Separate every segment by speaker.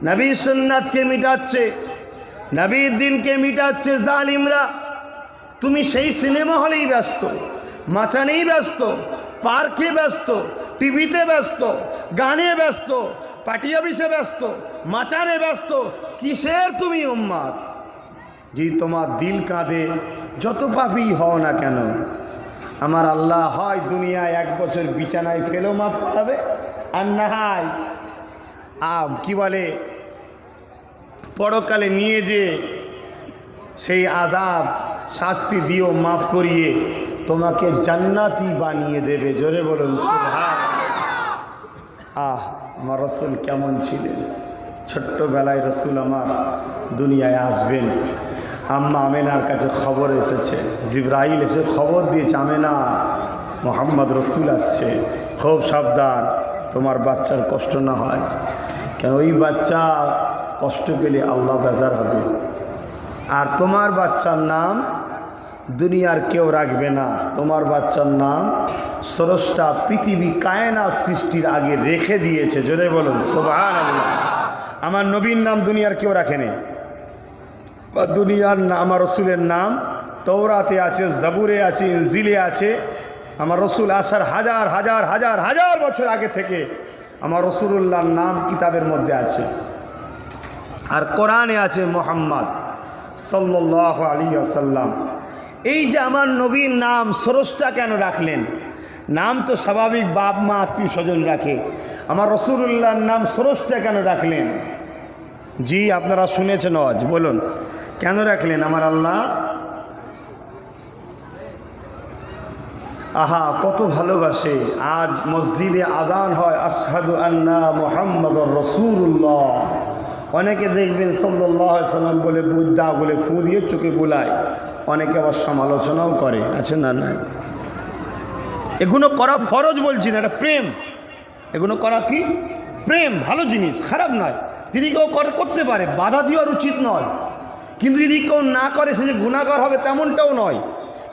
Speaker 1: নবীর সুন্নাতকে মিটাচ্ছে, নবীর দিনকে মিটাচ্ছে জালিমরা। তুমি সেই সিনেমা হলেই ব্যস্ত, মাচানেই ব্যস্ত, পার্কে ব্যস্ত, টিভিতে ব্যস্ত, গানে ব্যস্ত, পার্টি অফিসে ব্যস্ত, মাচানে ব্যস্ত। কিসের তুমি উম্মাত? যে তোমার দিল কাঁদে, যত পাপী হও না কেন, আমার আল্লাহ হয় দুনিয়ায় 1 বছর বিছানায় ফেলেও মাফ করাবে, আর না হয় কি বলে পরকালে নিয়ে যে সেই আযাব শাস্তি দিও মাফ করিয়ে তোমাকে জান্নাতি বানিয়ে দেবে। জোরে বলুন সুবহানাল্লাহ। আমার রসুল কেমন ছিলেন! ছোট্টবেলায় রসুল আমার দুনিয়ায় আসবেন। আম্মা আমেনার কাছে খবর এসেছে, জিবরাইল এসে খবর দিয়েছে, আমেনা মোহাম্মদ রসুল আসছে, খুব সাবধান, তোমার বাচ্চার কষ্ট না হয়। কেন ওই বাচ্চা কষ্ট পেলে আল্লাহ বেজার হবে, আর তোমার বাচ্চার নাম দুনিয়ার কেউ রাখবে না। তোমার বাচ্চার নাম স্রষ্টা পৃথিবী কায়নাত সৃষ্টির আগে রেখে দিয়েছে। জোরে বলুন সুবহানাল্লাহ। আমার নবীর নাম দুনিয়ার কেউ রাখেনি, বা দুনিয়ার আমার রসুলের নাম তওরাতে আছে, জাবুরে আছে, ইনজিলে আছে। আমার রসুল আসার হাজার হাজার হাজার হাজার বছর আগে থেকে আমার রসুলুল্লাহর নাম কিতাবের মধ্যে আছে, আর কোরআনে আছে মুহাম্মদ সাল্লাল্লাহু আলাইহি ওয়াসাল্লাম। এই যে আমার নবীর নাম স্রষ্টা কেন রাখলেন? নাম তো স্বাভাবিক বাপ মা আত্মীয় স্বজন রাখে, আমার রসুলুল্লাহর নাম স্রষ্টা কেন রাখলেন? জি আপনারা শুনেছেন, আজ বলুন কেন রাখলেন আমার আল্লাহ? আহা কত ভালোবাসে। আজ মসজিদে আজান হয় আশহাদু আন্না মুহাম্মাদুর রাসূলুল্লাহ, অনেকে দেখবেন সাল্লাল্লাহু আলাইহি সাল্লাম বলে বুদ্ধা বলে ফু দিয়ে চোখে বুলায়, অনেকে আবার সমালোচনাও করে, আছে না? না, এগুলো করা ফরজ বলছি না, এটা প্রেম। এগুলো করা কি প্রেম, ভালো জিনিস, খারাপ নয়। যদি কেউ করতে পারে বাধা দেওয়ার উচিত নয়, কিন্তু যদি কেউ না করে সে যে গুনাহগার হবে তেমনটাও নয়।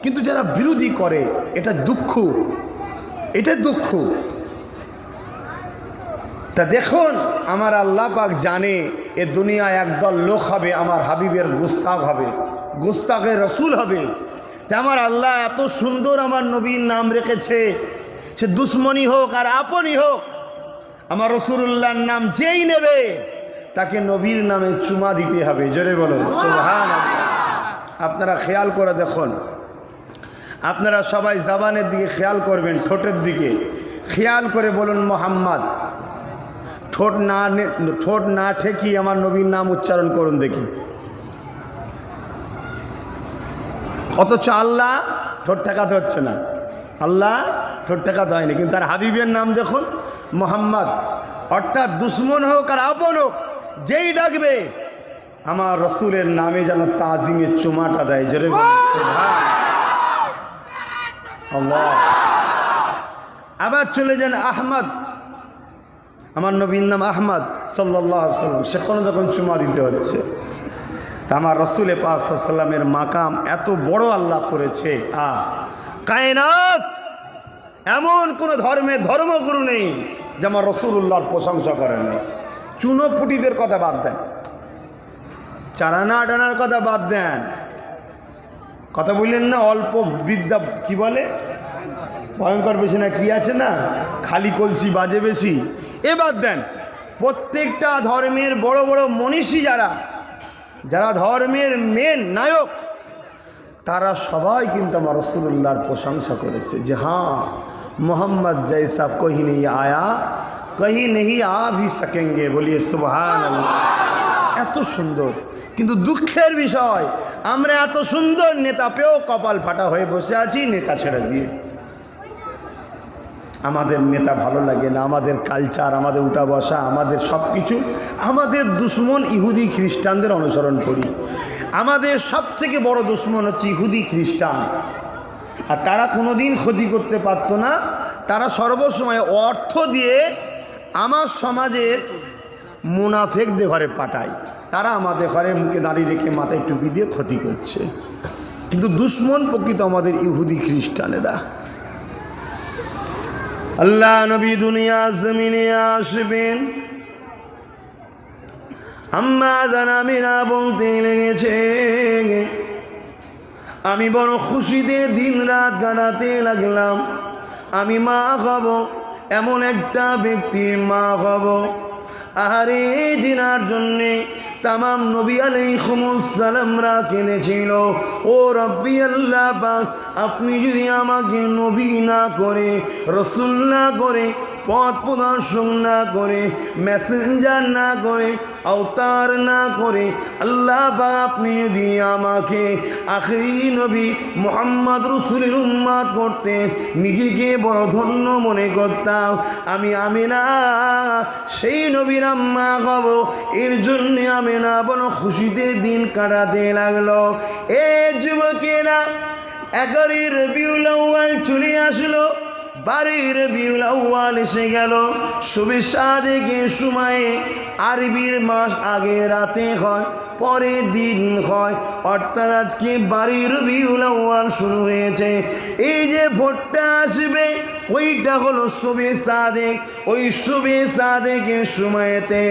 Speaker 1: কিন্তু যারা বিরোধী করে এটা দুঃখ, এটা দুঃখ। তা দেখুন আমার আল্লাহ পাক জানে এ দুনিয়ায় একদল লোক হবে আমার হাবিবের গুস্তাখ হবে, গুস্তাখে রসুল হবে। তা আমার আল্লাহ এত সুন্দর আমার নবীর নাম রেখেছে, সে দুশ্মনী হোক আর আপনই হোক, আমার রসুলুল্লাহর নাম যেই নেবে তাকে নবীর নামে চুমা দিতে হবে। জোরে বলুন সুবহানাল্লাহ। আপনারা খেয়াল করে দেখুন, আপনারা সবাই জবানের দিকে খেয়াল করবেন, ঠোঁটের দিকে খেয়াল করে বলুন মোহাম্মদ। ঠোঁট না ঠেকি আমার নবীর নাম উচ্চারণ করুন দেখি। অথচ আল্লাহ ঠোঁট ঠেকাতে হচ্ছে না, আল্লাহ ঠোঁট ঠেকাতে হয়নি, কিন্তু তার হাবিবের নাম দেখুন মোহাম্মদ। অর্থাৎ দুশ্মন হোক আর আপন হোক যেই ডাকবে আমার রসুলের নামে যেন তাজিমের চুমাটা দেয়। জোরে আল্লাহ। আবার চলে যান আহমদ, আমার নবীর নাম আহমদ সাল্লাল্লাহু আলাইহি সাল্লাম, সেখানে যখন চুমা দিতে হচ্ছে, তা আমার রসুল পাক সাল্লাল্লাহু আলাইহি সাল্লামের মাকাম এত বড় আল্লাহ করেছে। কায়নাত এমন কোন ধর্মের ধর্মগুরু নেই যে আমার রসুলুল্লাহর প্রশংসা করেন না। চুনোপুটিদের কথা বাদ দেন, চারানা ডানার কথা বাদ দেন, কথা বললেন না অল্প বিদ্যা কি বলে ভয়ঙ্কর বেশি না কি আছে না, খালি কলসি বাজে বেশি, এ বাদ দেন। প্রত্যেকটা ধর্মের বড় বড় মনীষী যারা ধর্মের মেন নায়ক, তারা সবাই কিন্তু আমার রসুলুল্লাহর প্রশংসা করেছে যে হ্যাঁ মোহাম্মদ জৈসা কহি নেই আয়া কহি নেই আ ভি সকেঙ্গে, বলিয়ে সুবহানাল্লাহ। এত সুন্দর, কিন্তু দুঃখের বিষয় আমরা এত সুন্দর নেতা পেয়েও কপাল ফাটা হয়ে বসে আছি নেতা ছেড়ে দিয়ে। আমাদের নেতা ভালো লাগে না, আমাদের কালচার, আমাদের উঠা বসা, আমাদের সব কিছু, আমাদের দুশ্মন ইহুদি খ্রিস্টানদের অনুসরণ করি। আমাদের সবথেকে বড় দুশ্মন হচ্ছে ইহুদি খ্রিস্টান, আর তারা কোনোদিন ক্ষতি করতে পারতো না। তারা সর্বসময় অর্থ দিয়ে আমার সমাজের মুনাফেকদের ঘরে পাঠায়, তারা আমাদের ঘরে মুখে দাঁড়িয়ে রেখে মাথায় টুপি দিয়ে ক্ষতি করছে। কিন্তু দুশ্মন প্রকৃত আমাদের ইহুদি খ্রিস্টানেরা। আল্লাহ নবী দুনিয়া জমিনে আসবেন, আম্মা জান আমিনা বলতে লেগেছে, আমি বড় খুশিতে দিন রাত কাটাতে লাগলাম। আমি মা হব, এমন একটা ব্যক্তির মা হব। আহারে জিনার জন্যে তামাম নবী আলাইহিমুস সালামরা কেঁদেছিল, ও রব্বি আল্লাহ পাক, আপনি যদি আমাকে নবী না করে, রসুল না করে, পথ প্রদর্শক না করে, মেসেঞ্জার না করে, অবতার না করে, আল্লাহ পাক আপনি যদি আমাকে আখিরি নবী মুহাম্মদ রাসূলের উম্মত করতেন, নিজেকে বড় ধন্য মনে করতাম। আমি আমিনা সেই নবীর আম্মা হব। এর জন্য আমিনা বড় খুশিতে দিন কাটাতে লাগলো। এ যুবকেরা, 11 রবিউল আউয়াল চলে আসলো, 12 রবিউল আউয়াল এসে গেল। শুবে সাদেকের সময়ে আরবির মাস আগে রাতে হয়, পরে দিন হয়, অর্থাৎ আজকে 12 রবিউল আউয়াল শুরু হয়েছে। এই যে ভোরটা আসবে ওইটা হলো শুবে সাদেক। ওই শুবে সাদেকের সময়তে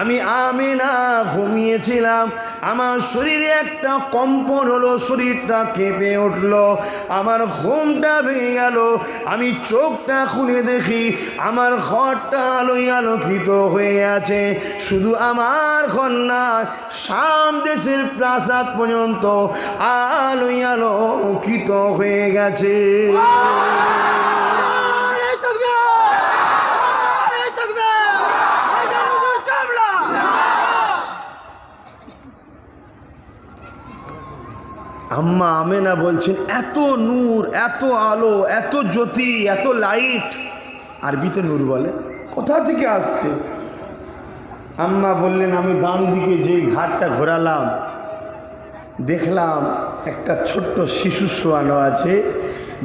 Speaker 1: আমি আমিনা ঘুমিয়েছিলাম। আমার শরীরে একটা কম্পন হলো, শরীরটা কেঁপে উঠলো, আমার ঘুমটা ভেঙে গেল। আমি চোখটা খুলে দেখি আমার ঘরটা আলোয় আলোকিত হয়ে আছে। শুধু আমার ঘর না, শাম দেশের প্রাসাদ পর্যন্ত আলোয় আলোকিত হয়ে গেছে। আম্মা আমেনা বলছেন, এত নূর, এত আলো, এত জ্যোতি, এত লাইট, আরবিতে নূর বলে, কোথা থেকে আসছে? আম্মা বললেন, আমি ডান দিকে যেই ঘাটটা ঘোরালাম, দেখলাম একটা ছোট্ট শিশু শোয়ানো আছে,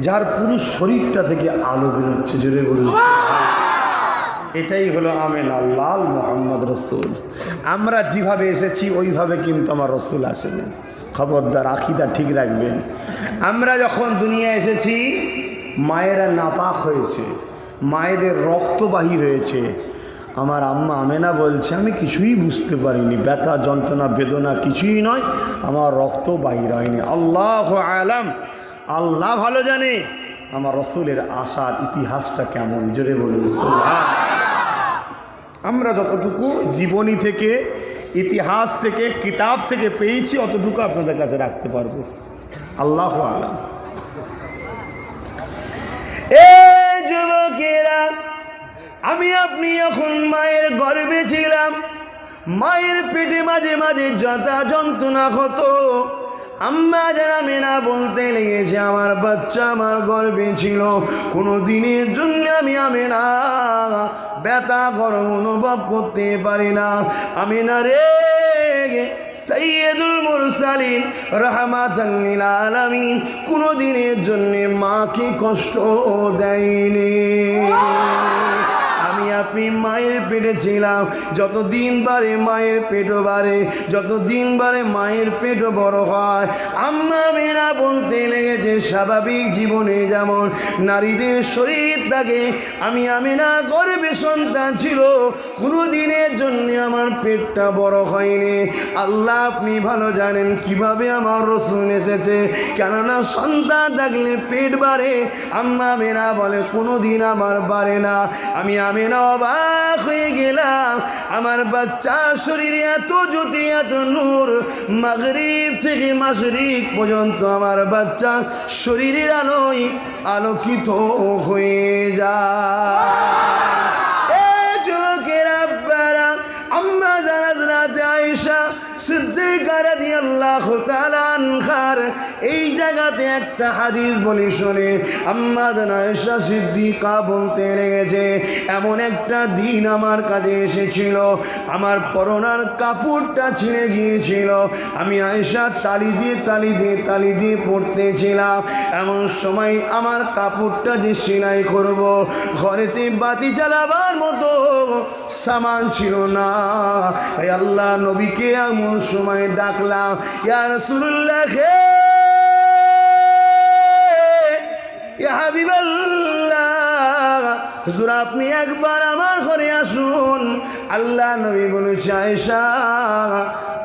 Speaker 1: যার পুরো শরীরটা থেকে আলো বেরোচ্ছে। জোরে বলুন, এটাই হলো আমেনা, লাল মোহাম্মদ রসুল। আমরা যেভাবে এসেছি ওইভাবে কিন্তু আমার রসুল আসেনি। খবরদার, আকিদা ঠিক রাখবেন। আমরা যখন দুনিয়া এসেছি, মায়েরা নাপাক হয়েছে, মায়েদের রক্ত বাহির হয়েছে। আমার আম্মা আমেনা বলছে, আমি কিছুই বুঝতে পারিনি, ব্যথা যন্ত্রণা বেদনা কিছুই নয়, আমার রক্ত বাহির হয়নি। আল্লাহ আলাম, আল্লাহ ভালো জানে আমার রসুলের আসার ইতিহাসটা কেমন। জোরে বলুন সুবহান। আমরা যতটুকু জীবনী থেকে, ইতিহাস থেকে, কিতাব থেকে পেয়েছি, অতটুকু আপনাদের কাছে রাখতে পারবো। আল্লাহু আলাম। এ যুবকেরা, আমি আপনি যখন মায়ের গর্ভে ছিলাম, মায়ের পেটে মাঝে মাঝে যন্ত্রণা যন্ত্রণা হতো। আম্মা জান আমিনা বলতে লেগেছে, আমার বাচ্চা আমার গর্ভে ছিল, কোনো দিনের জন্য আমি আমিনা ব্যথা গরম অনুভব করতে পারি না। আমিনা রে, সাইয়্যিদুল মুরসালিন রাহমাতাল লিল আলামিন কোনো দিনের জন্য মাকে কষ্ট দেয়নি। আমি আপনি মায়ের পেটে ছিলাম, যতদিন বাড়ে মায়ের পেটও বাড়ে, যতদিন বাড়ে মায়ের পেটও বড় হয়। আম্মা আমিনা বলতে লেগেছে, স্বাভাবিক জীবনে যেমন নারীদের শরীর থাকে, আমি আমিনা গর্ভে সন্তান ছিল, কোনো দিনের জন্য আমার পেটটা বড় হয়নি। আল্লাহ আপনি ভালো জানেন কিভাবে আমার রসুল এসেছে, কেননা সন্তান থাকলে পেট বাড়ে। আম্মা আমিনা বলে, কোনো দিন আমার বাড়ে না। আমি আমিনা অবাক হয়ে গেলাম, আমার বাচ্চার শরীরে এত জ্যোতি, এত নূর, মাগরিব থেকে মাশরিক পর্যন্ত আমার বাচ্চা শরীরের আলোয় আলোকিত হয়ে যায়। যুবকেরা, আম্মা জানাত আয়েশা সিদ্দিকা রাদিয়াল্লাহু তাআলা আনহার এই জায়গাতে একটা হাদিস বলি শুনে। আম্মা জান আয়েশা সিদ্দিকা বলতে লেগেছে, এমন একটা দিন আমার কাছে এসেছিল, আমার পরনার কাপড়টা ছিঁড়ে গিয়েছিল। আমি আয়েশা তালি দিয়ে পড়তেছিলাম। এমন সময় আমার কাপড়টা যে সেলাই করব, ঘরেতে বাতি জ্বালাবার মতো সামান ছিল না। আল্লাহ নবীকে এমন সময় ডাকলাম, ইয়া রাসূলুল্লাহ, ইয়া হাবিবাল্লাহ, হুজুর আপনি একবার আমার ঘরে আসুন, আল্লাহ নবী বলেছে আয়েশা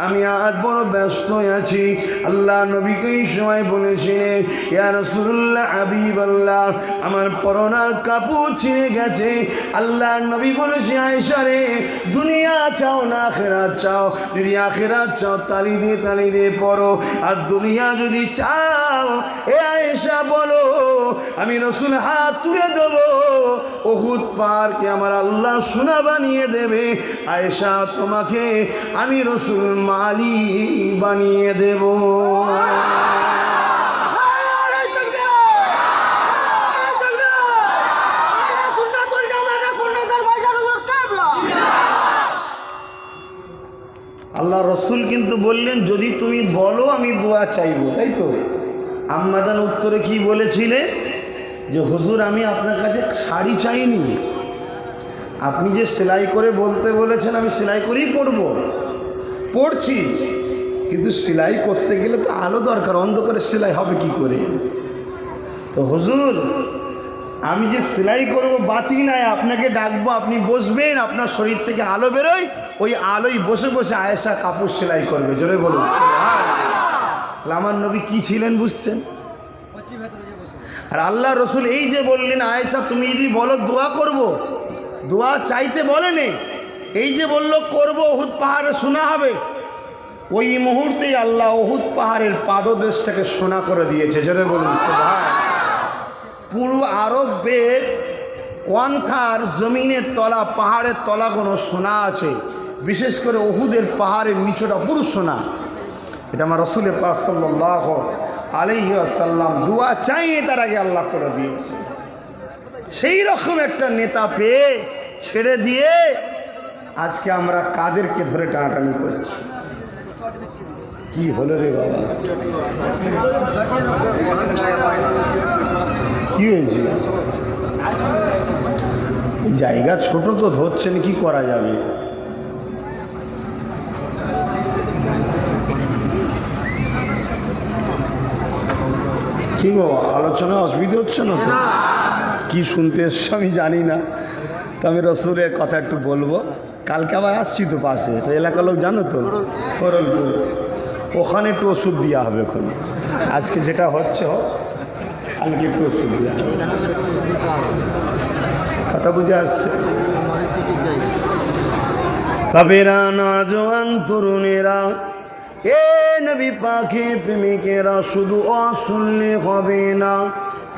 Speaker 1: আমি আজ বড় ব্যস্ত আছি। আল্লাহ নবীকে এই সময় বলেছিলেন ইয়া রাসূলুল্লাহ হাবিবাল্লাহ আমার পরনার কাপড় ছিঁড়ে গেছে। আল্লাহ নবী বলেছে আয়েশা রে দুনিয়া চাও না আখিরাত চাও? যদি আখিরাত চাও তালি দিয়ে পড়ো, আর দুনিয়া যদি চাও এ আয়েশা বলো আমি রাসূল হাত তুলে দেবো, উহুদ পাহাড়কে আমার আল্লাহ সোনা বানিয়ে দেবে। আয়েশা তোমাকে আমি রাসূল মালি বানিয়ে দেব। আল্লাহ রসুল কিন্তু বললেন যদি তুমি বলো আমি দোয়া চাইবো, তাই তো? আম্মাজান উত্তরে কি বলেছিলেন যে হুজুর আমি আপনার কাছে শাড়ি চাইনি, আপনি যে সেলাই করে বলতে বলেছেন আমি সেলাই করেই পড়ছি, কিন্তু সেলাই করতে গেলে তো আলো দরকার, অন্ধকারে সেলাই হবে কি করে? তো হুজুর আমি যে সেলাই করব বাতি নাই, আপনাকে ডাকবো, আপনি বসবেন, আপনার শরীর থেকে আলো বেরোয়, ওই আলোয় বসে বসে আয়েশা কাপড় সেলাই করবে। জোরে বলুন। আমার নবী কি ছিলেন বুঝছেন? আর আল্লাহ রসুল এই যে বললেন আয়েশা তুমি যদি বলো দোয়া করব, দোয়া চাইতে বলেনি, এই যে বললো করবো উহুদ পাহাড়ে সোনা হবে, ওই মুহূর্তেই আল্লাহ উহুদ পাহাড়ের পাদদেশটাকে সোনা করে দিয়েছে। জোরে বলুন সুবহানাল্লাহ। পুরো আরবের 1/3 জমিনের তলা, পাহাড়ের তলা কোনো সোনা আছে, বিশেষ করে উহুদের পাহাড়ের নিচটা পুরো সোনা। এটা আমার রাসূল পাক সাল্লাল্লাহু আলাইহি ওয়াসাল্লাম দোয়া চাইনি তার আগে আল্লাহ করে দিয়েছে। সেই রকম একটা নেতা পেয়ে ছেড়ে দিয়ে আজকে আমরা কাদেরকে ধরে টানাটানি করছি। কি হলো রে বাবা, কি হয়েছে? জায়গা ছোট তো ধরছেন, কি করা যাবে? কি গো আলোচনা অসুবিধা হচ্ছে না তো? কি শুনতে এসছো আমি জানি না, তো আমি রসুলের কথা একটু বলবো। কালকে আবার আসছি তো পাশে, তো এলাকার লোক জানো তো, করলপুর, ওখানে একটু ওষুধ দেওয়া হবে। ওখানে আজকে যেটা হচ্ছে হোক, কালকে একটু ওষুধ দেওয়া হবে। কথা বুঝে আসছে? কবেরা নওজোয়ান তরুণেরা, এ নবী পাকে প্রেমিকেরা, শুধু অশুনলে হবে না,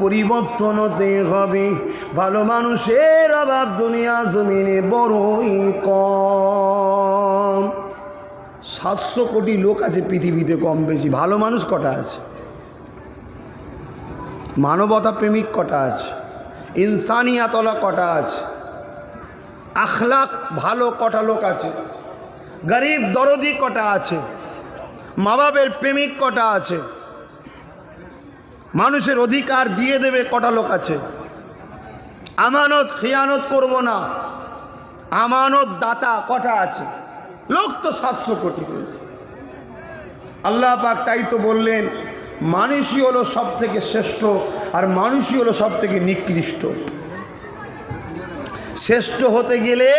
Speaker 1: পরিবর্তন হতে হবে। ভালো মানুষের অভাব দুনিয়া জমিনে বড়ই কম। 700 কোটি লোক আছে পৃথিবীতে কম বেশি, ভালো মানুষ কটা আছে? মানবতা প্রেমিক কটা আছে? ইনসানিয়াতলা কটা আছে? আখলাক ভালো কটা লোক আছে? গরিব দরদি কটা আছে? মা বাবের প্রেমিক কটা আছে? মানুষের অধিকার দিয়ে দেবে কটা লোক আছে? আমানত খিয়ানত করব না, আমানত দাতা কটা আছে? লোক তো 700 কোটি হয়েছে। আল্লাহ পাক তাই তো বললেন মানুষই হলো সব থেকে শ্রেষ্ঠ, আর মানুষই হলো সব থেকে নিকৃষ্ট। শ্রেষ্ঠ হতে গেলে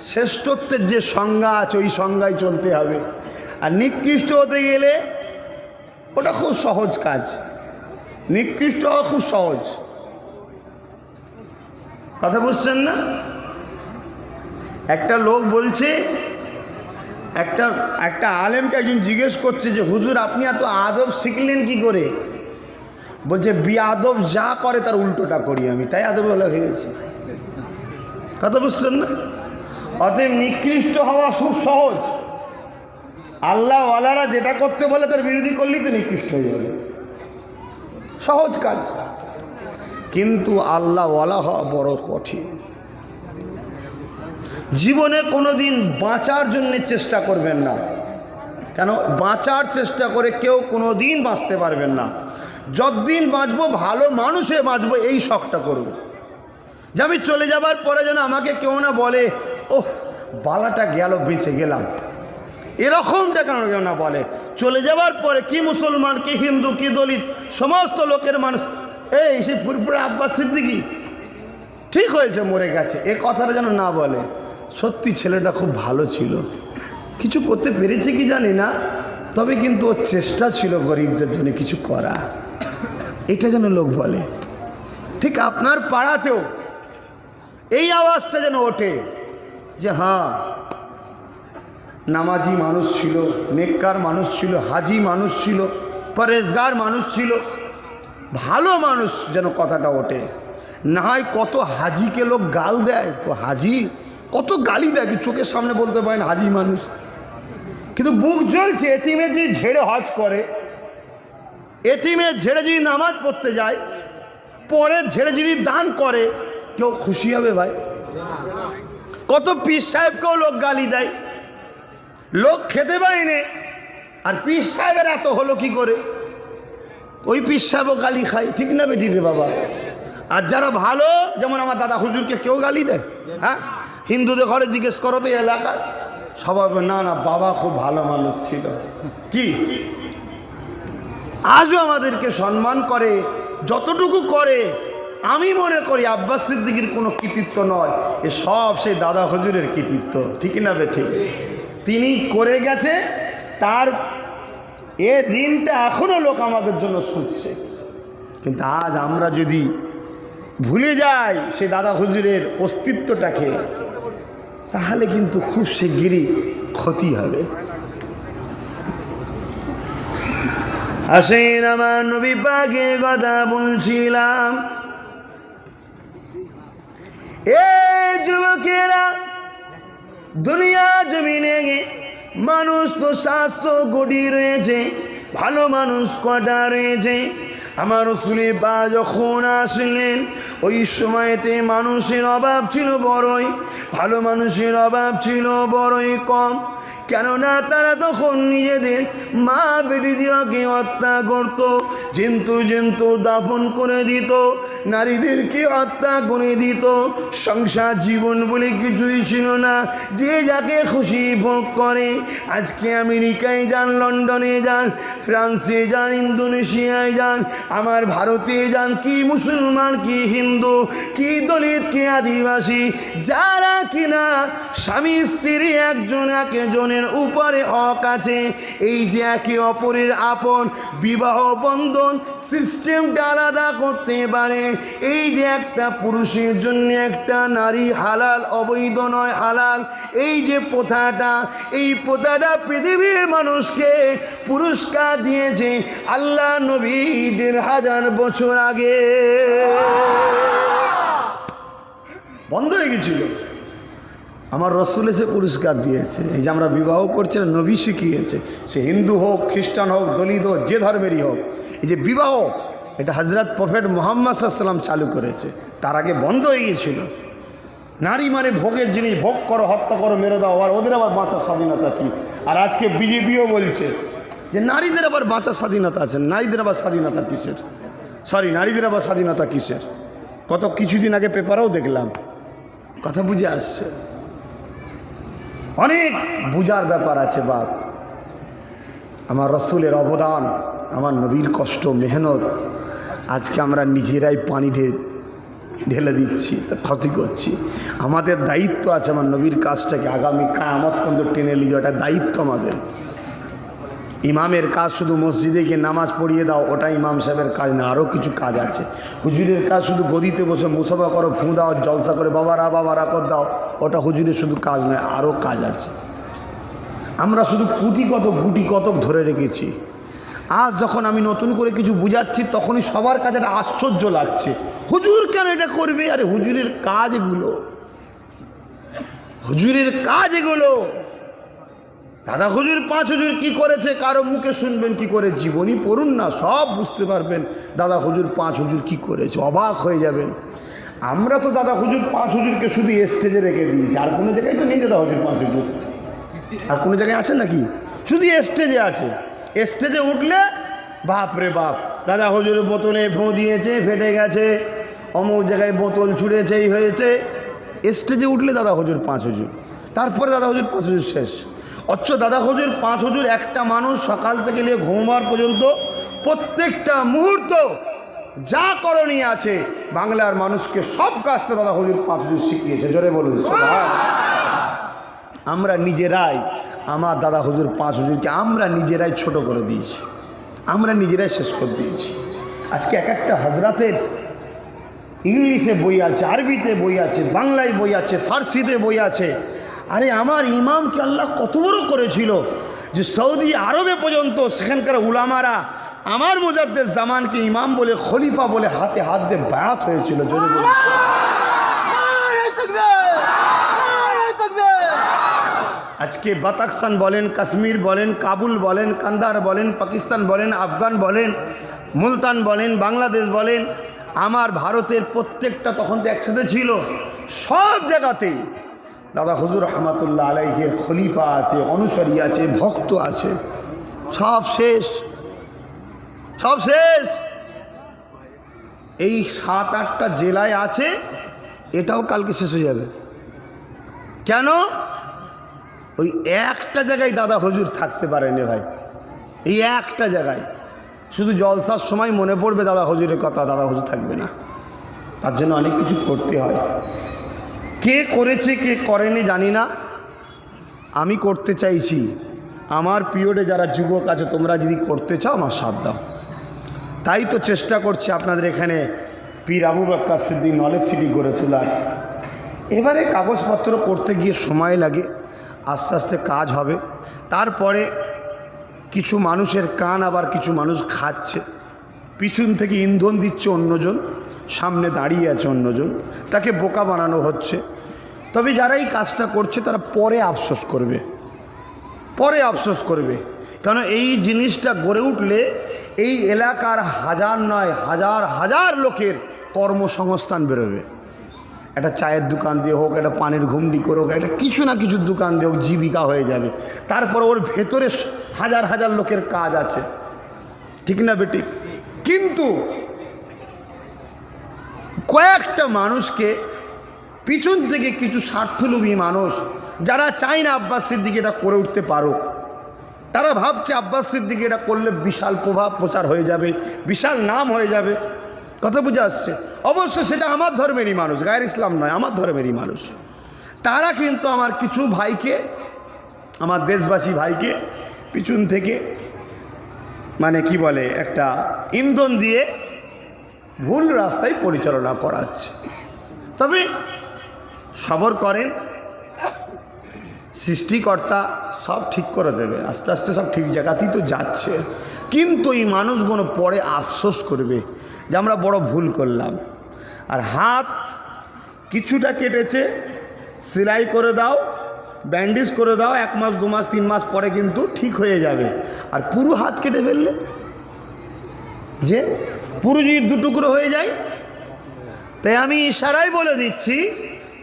Speaker 1: শ্রেষ্ঠত্বের যে সংজ্ঞা আছে ওই সংজ্ঞায় চলতে হবে, আর নিকৃষ্ট হতে গেলে ওটা খুব সহজ কাজ। নিকৃষ্ট হওয়া খুব সহজ, কথা বুঝছেন না? একটা লোক বলছে, একটা আলেমকে একজন জিজ্ঞেস করছে যে হুজুর আপনি এত আদব শিখলেন কি করে? বলছে বিআদব যা করে তার উল্টোটা করি আমি, তাই আদব হয়ে গেছি। কথা বুঝছেন না? অতএব নিকৃষ্ট হওয়া খুব সহজ। আল্লাহ ওয়ালারা যেটা করতে বলে তার বিরোধী করলেই তো নিকৃষ্ট হয়ে যাবে, সহজ কাজ। কিন্তু আল্লাহ ওয়ালা হওয়া বড় কঠিন। জীবনে কোনোদিন বাঁচার জন্য চেষ্টা করবেন না, কেন বাঁচার চেষ্টা করে কেউ কোনোদিন বাঁচতে পারবেন না। যতদিন বাঁচবো ভালো মানুষে বাঁচবো এই শখটা করব, যে আমি চলে যাবার পরে যেন আমাকে কেউ না বলে ওহ বালাটা গেল বেঁচে গেলাম, এরকমটা কেন কেউ না বলে। চলে যাবার পরে কি মুসলমান কি হিন্দু কি দলিত সমস্ত লোকের মানুষ এই সে ফুরফুরে আব্বাস সিদ্দিকী ঠিক হয়েছে মরে গেছে, এ কথাটা যেন না বলে। সত্যি ছেলেটা খুব ভালো ছিল, কিছু করতে পেরেছে কি জানি না, তবে কিন্তু ওর চেষ্টা ছিল গরিবদের জন্য কিছু করা, এটা যেন লোক বলে। ঠিক আপনার পাড়াতেও এই আওয়াজটা যেন ওঠে যে হ্যাঁ, নামাজি মানুষ ছিল, নেককার মানুষ ছিল, হাজি মানুষ ছিল, পরেজগার মানুষ ছিল, ভালো মানুষ, যেন কথাটা ওঠে। না হয় কত হাজিকে লোক গাল দেয়, ও হাজি, কত গালি দেয়, কি চোখের সামনে বলতে পারেন হাজি মানুষ, কিন্তু বুক জ্বলছে। এতিমের যদি ঝেড়ে হজ করে, এতিমের ঝেড়ে যদি নামাজ পড়তে যায়, পরের ঝেড়ে যদি দান করে, কেউ খুশি হবে ভাই? কত পীর সাহেবকেও লোক গালি দেয়, লোক খেতে পায়নি, আর পীর সাহেবের এত হলো কি করে? ওই পীর সাহেবও গালি খায়, ঠিক না বেটি রে বাবা? আর যারা ভালো, যেমন আমার দাদা হুজুরকে কেউ গালি দেয়? হ্যাঁ, হিন্দুদের ঘরে জিজ্ঞেস করো তো এলাকায়, সবাই না না বাবা খুব ভালো মানুষ ছিল। কি আজও আমাদেরকে সম্মান করে, যতটুকু করে আমি মনে করি আব্বাস সিদ্দিকীর কোনো কৃতিত্ব নয়, এ সব সেই দাদা হুজুরের কৃতিত্ব, ঠিক না বেঠিক? তিনি করে গেছে, তার এর ঋণটা এখনও লোক আমাদের জন্য শুনছে। কিন্তু আজ আমরা যদি ভুলে যাই সেই দাদা হুজুরের অস্তিত্বটাকে, তাহলে কিন্তু খুব শিগগিরই ক্ষতি হবে। আসেন আমার নবী পাকের কথা বলছিলাম। এ যুবকেরা, দুনিয়া জমিনে মানুষ তো 700 কোটি রয়েছে, ভালো মানুষ কটা রয়েছে? আমার রাসূলের পাক যখন আসলেন, ওই সময়তে মানুষের অভাব ছিল বড়ই, ভালো মানুষের অভাব ছিল বড়ই কম। কেননা তারা তখন নিজেদের মা বেটিদেরকে হত্যা করত, জন্তু দাফন করে দিত, নারীদেরকে হত্যা করে দিত। সংসার জীবন বলে কিছুই ছিল না, যে যাকে খুশি ভোগ করে। আজকে আমেরিকায় যান, লন্ডনে যান, ফ্রান্সে যান, ইন্দোনেশিয়ায় যান, আমার ভারতে যান, কি মুসলমান, কি হিন্দু, কি দলিত, কি আদিবাসী, যারা কিনা স্বামী স্ত্রী একজন একজনের উপরে হক আছে, এই যে একে অপরের আপন, বিবাহ বন্ধন সিস্টেমটা আলাদা করতে পারে, এই যে একটা পুরুষের জন্য একটা নারী হালাল, অবৈধ নয় হালাল, এই যে প্রথাটা, এই প্রথাটা পৃথিবীর মানুষকে পুরস্কার দিয়েছে আল্লাহ নবী 1500 বছর আগে। বন্ধ হয়ে গেছিল, আমার রসুল এসে পুরস্কার দিয়েছে। এই যে আমরা বিবাহ করছি না, নবী শিখিয়েছে, সে হিন্দু হোক, খ্রিস্টান হোক, দলিত হোক, যে ধর্মেরই হোক, এই যে বিবাহ, এটা হজরত প্রফেট মুহাম্মদ সাল্লাল্লাহু আলাইহি ওয়াসাল্লাম চালু করেছে, তার আগে বন্ধ হয়ে গিয়েছিল। নারী মানে ভোগের জিনিস, ভোগ করো, হত্যা করো, মেরে দাও, আর ওদের আবার বাঁচার স্বাধীনতা কি? আর আজকে বিজেপিও বলছে যে নারীদের আবার বাঁচার স্বাধীনতা আছে। নারীদের আবার স্বাধীনতা কিসের? নারীদের আবার স্বাধীনতা কিসের? কত কিছুদিন আগে পেপারেও দেখলাম, কথা বুঝে আসছে। অনেক বুঝার ব্যাপার আছে বাপ। আমার রসুলের অবদান, আমার নবীর কষ্ট, মেহনত, আজকে আমরা নিজেরাই পানি ঢেলে দিচ্ছি, ক্ষতি করছি। আমাদের দায়িত্ব আছে আমার নবীর কাজটাকে আগামী কিয়ামত পর্যন্ত টেনে নিয়ে যাওয়া, এটা দায়িত্ব আমাদের। ইমামের কাজ শুধু মসজিদে গিয়ে নামাজ পড়িয়ে দাও, ওটা ইমাম সাহেবের কাজ না, আরও কিছু কাজ আছে। হুজুরের কাজ শুধু গদিতে বসে মুসাফা করো, ফু দাও, জলসা করে বাবারা কর দাও, ওটা হুজুরের শুধু কাজ নয়, আরও কাজ আছে। আমরা শুধু গুটি কতক ধরে রেখেছি। আজ যখন আমি নতুন করে কিছু বুঝাচ্ছি, তখনই সবার কাছে একটা আশ্চর্য লাগছে, হুজুর কেন এটা করবে? আরে হুজুরের কাজ এগুলো, হুজুরের কাজ এগুলো। দাদা হুজুর 5 হুজুর কি করেছে, কারো মুখে শুনবেন কি করে? জীবনী পড়ুন না, সব বুঝতে পারবেন দাদা হুজুর 5 হুজুর কি করেছে, অবাক হয়ে যাবেন। আমরা তো দাদা হুজুর 5 হুজুরকে শুধু স্টেজে রেখে দিয়েছি, আর কোনো জায়গায় তো নেই দাদা হুজুর 5 হুজুর। আর কোনো জায়গায় আছে নাকি? শুধু স্টেজে আছে। স্টেজে উঠলে বাপ রে বাপ, দাদা হুজুরের বোতলে ফোঁ দিয়েছে, ফেটে গেছে, অমুক জায়গায় বোতল ছুঁড়েছে, এই হয়েছে। স্টেজে উঠলে দাদা হুজুর 5 হুজুর, তারপরে দাদা হুজুর 5 হুজুর শেষ। অথচ দাদা হুজুর 5 হুজুর একটা মানুষ সকাল থেকে নিয়ে ঘুমাবার পর্যন্ত প্রত্যেকটা মুহূর্ত যা করণীয় আছে বাংলার মানুষকে সব কাজটা দাদা হুজুর 5 হুজুর শিখিয়েছে। জোরে বলুন সুবহানাল্লাহ। আমরা নিজেরাই আমার দাদা হুজুর 5 হুজুরকে আমরা নিজেরাই ছোট করে দিয়েছি, আমরা নিজেরাই শেষ করে দিয়েছি। আজকে এক একটা হজরতের ইংলিশে বই আছে, আরবিতে বই আছে, বাংলায় বই আছে, ফার্সিতে বই আছে। আরে আমার ইমামকে আল্লাহ কত বড় করেছিল যে সৌদি আরবে পর্যন্ত সেখানকার উলামারা আমার মুজাদ্দেদ জামানকে ইমাম বলে, খলিফা বলে হাতে হাত দিয়ে বায়াত হয়েছিল। জোরে জোরে আজকে বাতাকস্তান বলেন, কাশ্মীর বলেন, কাবুল বলেন, কান্দাহার বলেন, পাকিস্তান বলেন, আফগান বলেন, মুলতান বলেন, বাংলাদেশ বলেন, আমার ভারতের প্রত্যেকটা তখন তো একসাথে ছিল, সব জায়গাতেই দাদা হুজুর রহমাতুল্লাহ আলাইহির খলিফা আছে, অনুসারী আছে, ভক্ত আছে। সব শেষ, সব শেষ। এই 7-8টা জেলায় আছে, এটাও কালকে শেষ হয়ে যাবে। কেন? ওই একটা জায়গায় দাদা হুজুর থাকতে পারেনি ভাই, এই একটা জায়গায়। শুধু জলসার সময় মনে পড়বে দাদা হুজুরের কথা, দাদা হুজুর থাকবে না। তার জন্য অনেক কিছু করতে হয়। কে করেছে কে করেনি জানি না, আমি করতে চাইছি। আমার পিরিয়ডে যারা যুবক আছে, তোমরা যদি করতে চাও আমার সাথ দাও। তাই তো চেষ্টা করছি আপনাদের এখানে পীর আবু বকর সিদ্দিক নলেজ সিটি গড়ে তোলার। এবারে কাগজপত্র করতে গিয়ে সময় লাগে, আস্তে আস্তে কাজ হবে। তারপরে কিছু মানুষের কান আবার কিছু মানুষ খাচ্ছে, পিছন থেকে ইন্ধন দিচ্ছে অন্যজন, সামনে দাঁড়িয়ে আছে অন্যজন, তাকে বোকা বানানো হচ্ছে। তবে যারা এই কাজটা করছে তারা পরে আফসোস করবে, পরে আফসোস করবে। কারণ এই জিনিসটা গড়ে উঠলে এই এলাকার হাজার নয় হাজার হাজার লোকের কর্মসংস্থান বেরোবে। একটা চায়ের দোকান দিয়ে হোক, একটা পানির ঘুমডি করে হোক, একটা কিছু না কিছু দোকান দিয়ে হোক, জীবিকা হয়ে যাবে। তারপর ওর ভেতরে হাজার হাজার লোকের কাজ আছে, ঠিক না বেটি? কিন্তু কয়েকটা মানুষকে পিছন থেকে কিছু স্বার্থলোভী মানুষ, যারা চায় না আব্বাস সিদ্দিক এটা করে উঠতে পারুক, তারা ভাবছে আব্বাস সিদ্দিক এটা করলে বিশাল প্রভাব প্রচার হয়ে যাবে, বিশাল নাম হয়ে যাবে। কথা বুঝে আসছে? অবশ্য সেটা আমার ধর্মেরই মানুষ, গায়ের ইসলাম নয়, আমার ধর্মেরই মানুষ। তারা কিন্তু আমার কিছু ভাইকে, আমার দেশবাসী ভাইকে পিছন থেকে মানে কি বলে একটা ইন্ধন দিয়ে ভুল রাস্তায় পরিচালনা করাচ্ছে। তবে সবর করেন, সৃষ্টিকর্তা সব ঠিক করে দেবে, আস্তে আস্তে সব ঠিক জায়গাতেই তো যাচ্ছে। কিন্তু এই মানুষগুলো পরে আফসোস করবে যে আমরা বড় ভুল করলাম। আর হাত কিছুটা কেটেছে, সেলাই করে দাও, ব্যান্ডেজ করে দাও, 1 মাস 2 মাস 3 মাস পরে কিন্তু ঠিক হয়ে যাবে। আর পুরো হাত কেটে ফেললে, যে পুরো যদি 2 টুকরো হয়ে যায়, তাই আমি ইশারাই বলে দিচ্ছি,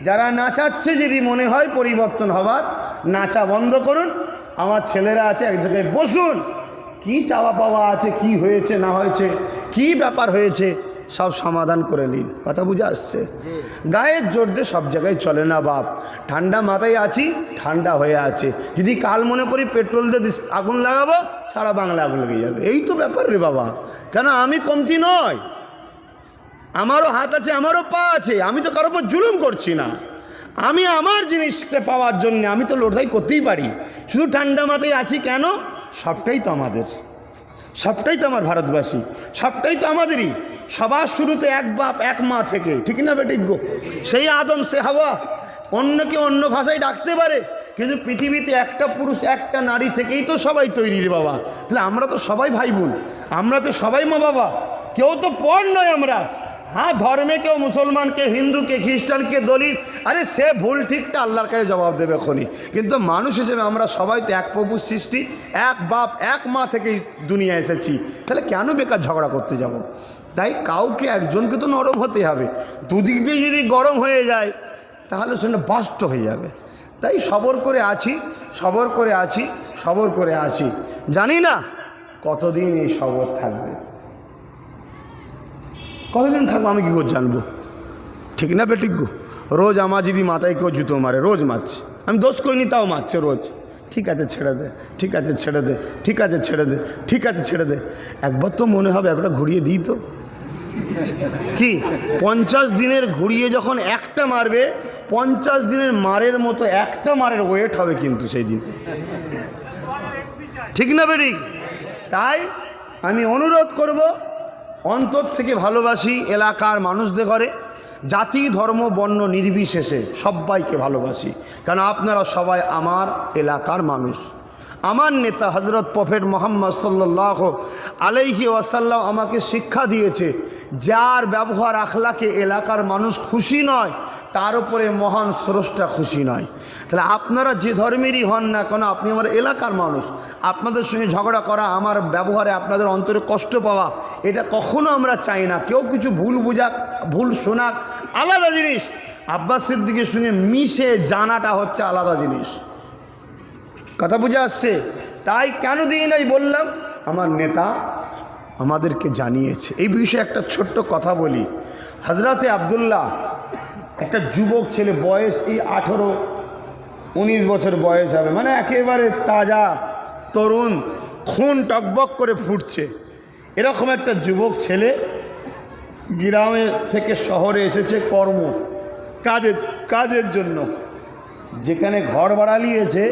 Speaker 1: যারা নাচাচ্ছে যদি মনে হয় পরিবর্তন হবার, নাচা বন্ধ করুন। আমার ছেলেরা আছে, এক জায়গায় বসুন, কি চাওয়া পাওয়া আছে, কি হয়েছে না হয়েছে, কি ব্যাপার হয়েছে, সব সমাধান করে নিন। কথা বুঝে আসছে? গায়ের জোর দিয়ে সব জায়গায় চলে না বাপ। ঠান্ডা মাথায় আছি, ঠান্ডা হয়ে আছে। যদি কাল মনে করি পেট্রোল দিয়ে আগুন লাগাবো, সারা বাংলা আগুন লেগে যাবে। এই তো ব্যাপার রে বাবা। কেন আমি কমতি নয়, আমারও হাত আছে, আমারও পা আছে, আমি তো কারোর উপর জুলুম করছি না। আমি আমার জিনিসটা পাওয়ার জন্য আমি তো লড়াই করতেই পারি। শুধু ঠান্ডা মাথায় আছি কেন? সবটাই তো আমাদের, সবটাই তো আমার ভারতবাসী, সবটাই তো আমাদেরই। সবার শুরুতে এক বাপ এক মা থেকে, ঠিক না বেটিজ্ঞ? সেই আদম সে হাওয়া, অন্যকে অন্য ভাষায় ডাকতে পারে, কিন্তু পৃথিবীতে একটা পুরুষ একটা নারী থেকেই তো সবাই তৈরি রে বাবা। তাহলে আমরা তো সবাই ভাই বোন, আমরা তো সবাই মা বাবা, কেউ তো পর নয় আমরা। हाँ धर्मे केउ मुसलमान के हिंदू के ख्रिस्टान के दलित अरे से भूल ठीकटा आल्लाहर काছে जवाब देবে এখনই কিন্তু মানুষ হিসেবে আমরা সবাই তো এক প্রভুর সৃষ্টি এক বাপ এক মা থেকে দুনিয়া এসেছি তাহলে কেন বেকার ঝগড়া করতে যাব তাই কাউকে একজনকে তো নরম হতে হবে দুদিক দিয়ে যদি গরম হয়ে যায় তাহলে সেটা বাস্ট হয়ে যাবে তাই সবর করে আছি সবর করে আছি সবর করে আছি জানি না কতদিন এই সবর থাকবে কতদিন থাকবো আমি কী করে জানবো ঠিক না বেটিজ্ঞ রোজ আমার যদি মাথায় কেউ জুতো মারে রোজ মারছে আমি দোষ করিনি তাও মারছে রোজ ঠিক আছে ছেড়ে দে ঠিক আছে ছেড়ে দে ঠিক আছে ছেড়ে দে ঠিক আছে ছেড়ে দে একবার তো মনে হবে একটা ঘুরিয়ে দিই তো কি 50 দিনের ঘুরিয়ে যখন একটা মারবে 50 দিনের মারের মতো একটা মারের ওয়েট হবে কিন্তু সেই দিন, ঠিক না বেরিক? তাই আমি অনুরোধ করব, অন্তর থেকে ভালোবাসি এলাকার মানুষদের ঘরে, জাতি ধর্ম বর্ণ নির্বিশেষে সবাইকে ভালোবাসি, কারণ আপনারা সবাই আমার এলাকার মানুষ। আমার নেতা হজরত প্রফেট মোহাম্মদ সাল্লাল্লাহু আলাইহি ওয়াসাল্লাম আমাকে শিক্ষা দিয়েছে, যার ব্যবহার আখলাকে এলাকার মানুষ খুশি নয় তার উপরে মহান স্রষ্টা খুশি নয়। তাহলে আপনারা যে ধর্মেরই হন না কেন, আপনি আমার এলাকার মানুষ, আপনাদের সঙ্গে ঝগড়া করা, আমার ব্যবহারে আপনাদের অন্তরে কষ্ট পাওয়া, এটা কখনো আমরা চাই না। কেউ কিছু ভুল বুঝাক, ভুল শোনাক, আলাদা জিনিস। আব্বাস সিদ্দিকের সঙ্গে মিশে জানাটা হচ্ছে আলাদা জিনিস। কথা বুঝে আসছে? তাই কেন দিই নাই বললাম, আমার নেতা আমাদেরকে জানিয়েছে। এই বিষয়ে একটা ছোট্ট কথা বলি। হজরতে আবদুল্লাহ একটা যুবক ছেলে, বয়স এই 18-19 বছর বয়স হবে, মানে একেবারে তাজা তরুণ, খুন টকবক করে ফুটছে, এরকম একটা যুবক ছেলে গ্রামে থেকে শহরে এসেছে কাজের জন্য। যেখানে ঘর ভাড়া নিয়েছে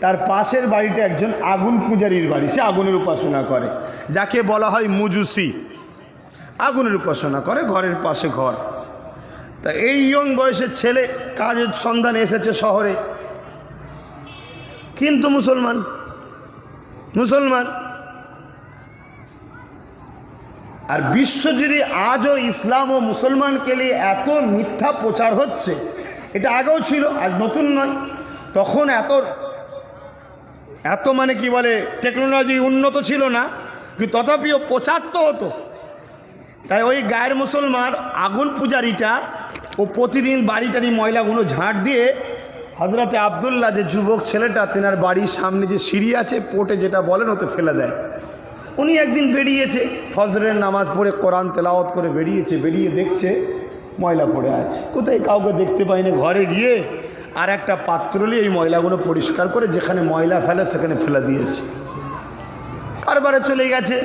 Speaker 1: তার পাশের বাড়িটা একজন আগুন পূজারীর বাড়ি, সে আগুনের উপাসনা করে, যাকে বলা হয় মুজুসি। আগুনের উপাসনা করে, ঘরের পাশে ঘর। তা এই ইয়ং বয়সের ছেলে কাজের সন্ধানে এসেছে শহরে, কিন্তু মুসলমান। আর বিশ্বজুড়ে আজও ইসলাম ও মুসলমানকে নিয়ে এত মিথ্যা প্রচার হচ্ছে, এটা আগেও ছিল, আজ নতুন নয়। তখন এত মানে কি বলে টেকনোলজি উন্নত ছিল না, কিন্তু তথাপিও প্রচার তো হতো। তাই ওই গায়ের মুসলমান আগুন পূজারিটা ও প্রতিদিন বাড়িটারি ময়লাগুলো ঝাঁট দিয়ে হজরতে আবদুল্লাহ যে যুবক ছেলেটা, তেনার বাড়ির সামনে যে সিঁড়ি আছে, পোটে যেটা বলেন, ওতে ফেলে দেয়। উনি একদিন বেরিয়েছে, ফজরের নামাজ পড়ে কোরআন তেলাওয়াত করে বেরিয়ে দেখছে ময়লা পড়ে আছে। কোথায় কাউকে দেখতে পাইনি। ঘরে গিয়ে আর একটা পাত্র নিয়ে এই ময়লাগুলো পরিষ্কার করে যেখানে ময়লা ফেলে সেখানে ফেলে দিয়েছে। কারবারে চলে গেছে,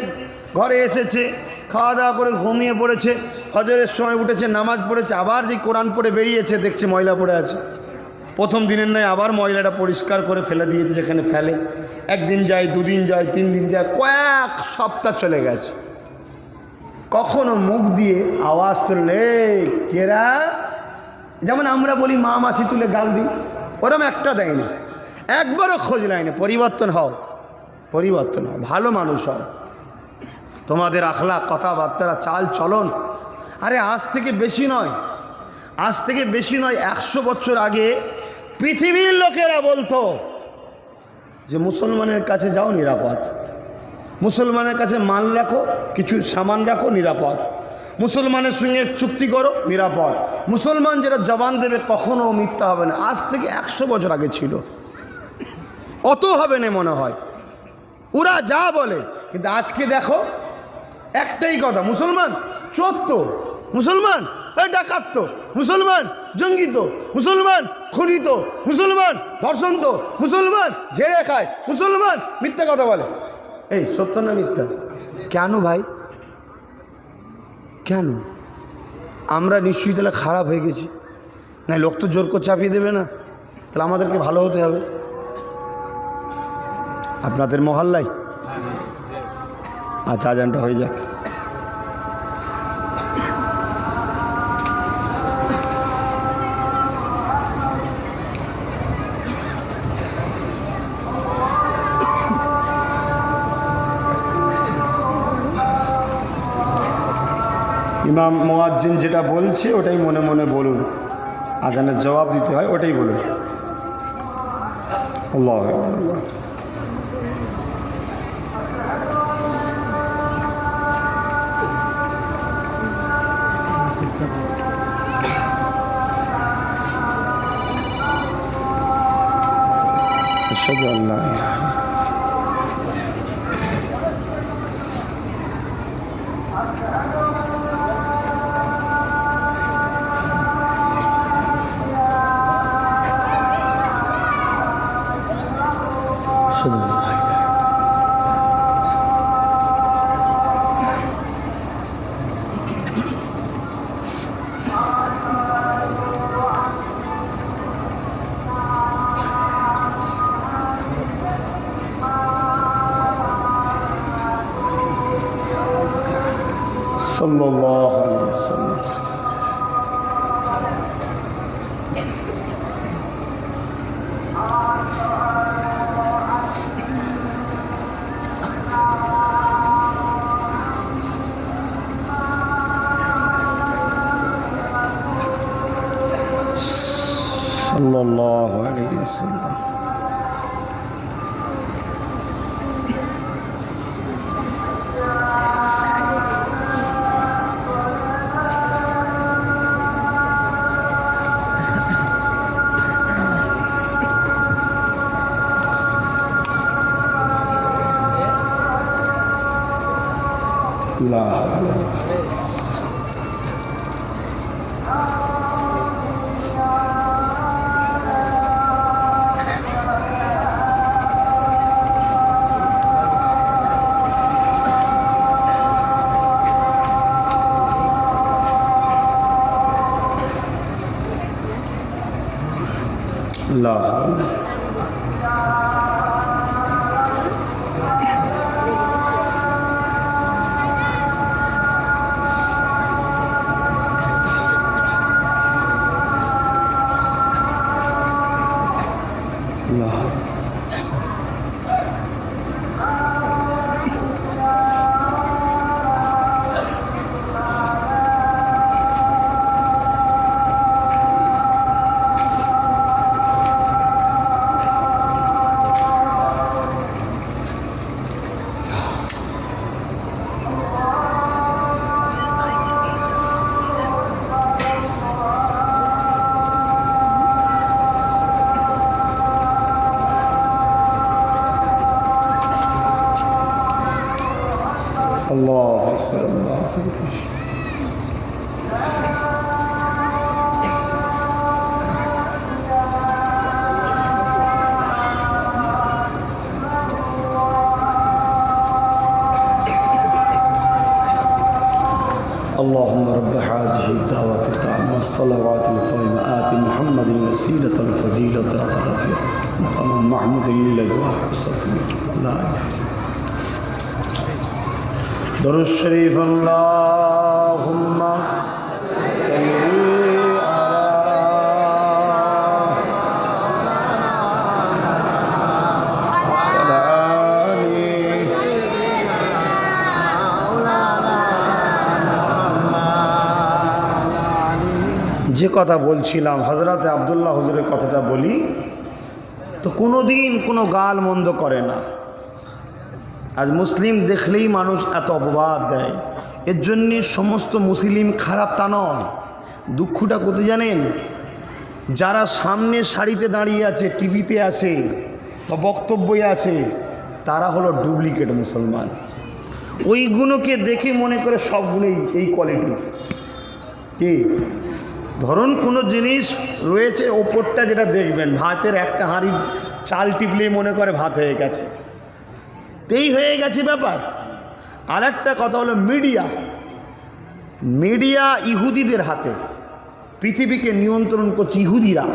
Speaker 1: ঘরে এসেছে, খাওয়া দাওয়া করে ঘুমিয়ে পড়েছে। ফজরের সময় উঠেছে, নামাজ পড়েছে, আবার যে কোরআন পড়ে বেরিয়েছে, দেখছে ময়লা পড়ে আছে। প্রথম দিনের নয়, আবার ময়লাটা পরিষ্কার করে ফেলে দিয়েছে যেখানে ফেলে। একদিন যায়, 2 দিন যায়, 3 দিন যায়, কয়েক সপ্তাহ চলে গেছে। কখনো মুখ দিয়ে আওয়াজ তুললে কেরা, যেমন আমরা বলি মা মাসি তুলে গাল দিই, ওরম একটা দেয়নি, একবারও খোঁজ নেয়নি। পরিবর্তন হও, ভালো মানুষ হও, তোমাদের আখলাক, কথাবার্তা, চাল চলন। আরে আজ থেকে বেশি নয়, 100 বছর আগে পৃথিবীর লোকেরা বলতো যে মুসলমানের কাছে যাও নিরাপদ, মুসলমানের কাছে মাল রাখো, কিছু সামান রাখো, নিরাপদ, মুসলমানের সঙ্গে চুক্তি করো, নিরাপদ, মুসলমান যেটা জবান দেবে কখনো মিথ্যা হবে না। আজ থেকে 100 বছর আগে ছিল, অত হবে না মনে হয়, ওরা যা বলে। কিন্তু আজকে দেখো একটাই কথা, মুসলমান চোর তো, মুসলমান ডাকাত তো, মুসলমান জঙ্গি তো, মুসলমান খুনি তো, মুসলমান ধর্ষণ তো, মুসলমান ঝেড়ে খায়, মুসলমান মিথ্যা কথা বলে। এই সত্য না মিথ্যা? কেন ভাই, কেন? আমরা নিশ্চয়ই তাহলে খারাপ হয়ে গেছি? না, লোক তো জোর করে চাপিয়ে দেবে না, তাহলে আমাদেরকে ভালো হতে হবে। আপনাদের মহল্লায় আচ্ছা, আজানটা হয়ে যাক। ইমাম মুয়াজ্জিন যেটা বলছে ওটাই মনে মনে বলুন, আজানের জবাব দিতে হয়, ওটাই বলুন। আল্লাহু আকবার। আশহাদু আল্লা ইলাহা সাল্লাল্লাহু আলাইহি ওয়াসাল্লাম। সাল্লাল্লাহু আলাইহি ওয়াসাল্লাম। الله أكبر الله أكبر اللهم رب هذه الدعوة التامة والصلوات القائمة آت محمد الوسيلة الفضيلة الرفيعة مقام محمود للأجواب والصدق لا درود الشريف اللهم صل যে কথা বলছিলাম হযরতে আব্দুল্লাহ হুজুরের কথাটা বলি তো কোনোদিন কোনো গাল মন্দ করে না। আজ মুসলিম দেখলেই মানুষ এত অপবাদ দেয়, এর জন্যে সমস্ত মুসলিম খারাপ তা নয়। দুঃখটা কোথায় জানেন? যারা সামনে সারিতে দাঁড়িয়ে আছে, টিভিতে আসে বা বক্তব্যে আসে, তারা হলো ডুপ্লিকেট মুসলমান। ওইগুলোকে দেখে মনে করে সবগুলোই এই কোয়ালিটি। কি ধরুন কোনো জিনিস রয়েছে, ওপরটা যেটা দেখবেন ভাতের একটা হাঁড়ি চাল টিপলেই মনে করে ভাত হয়ে গেছে, এই হয়ে গেছে ব্যাপার। আর একটা কথা হলো মিডিয়া ইহুদিদের হাতে, পৃথিবীকে নিয়ন্ত্রণ করছে ইহুদিরা।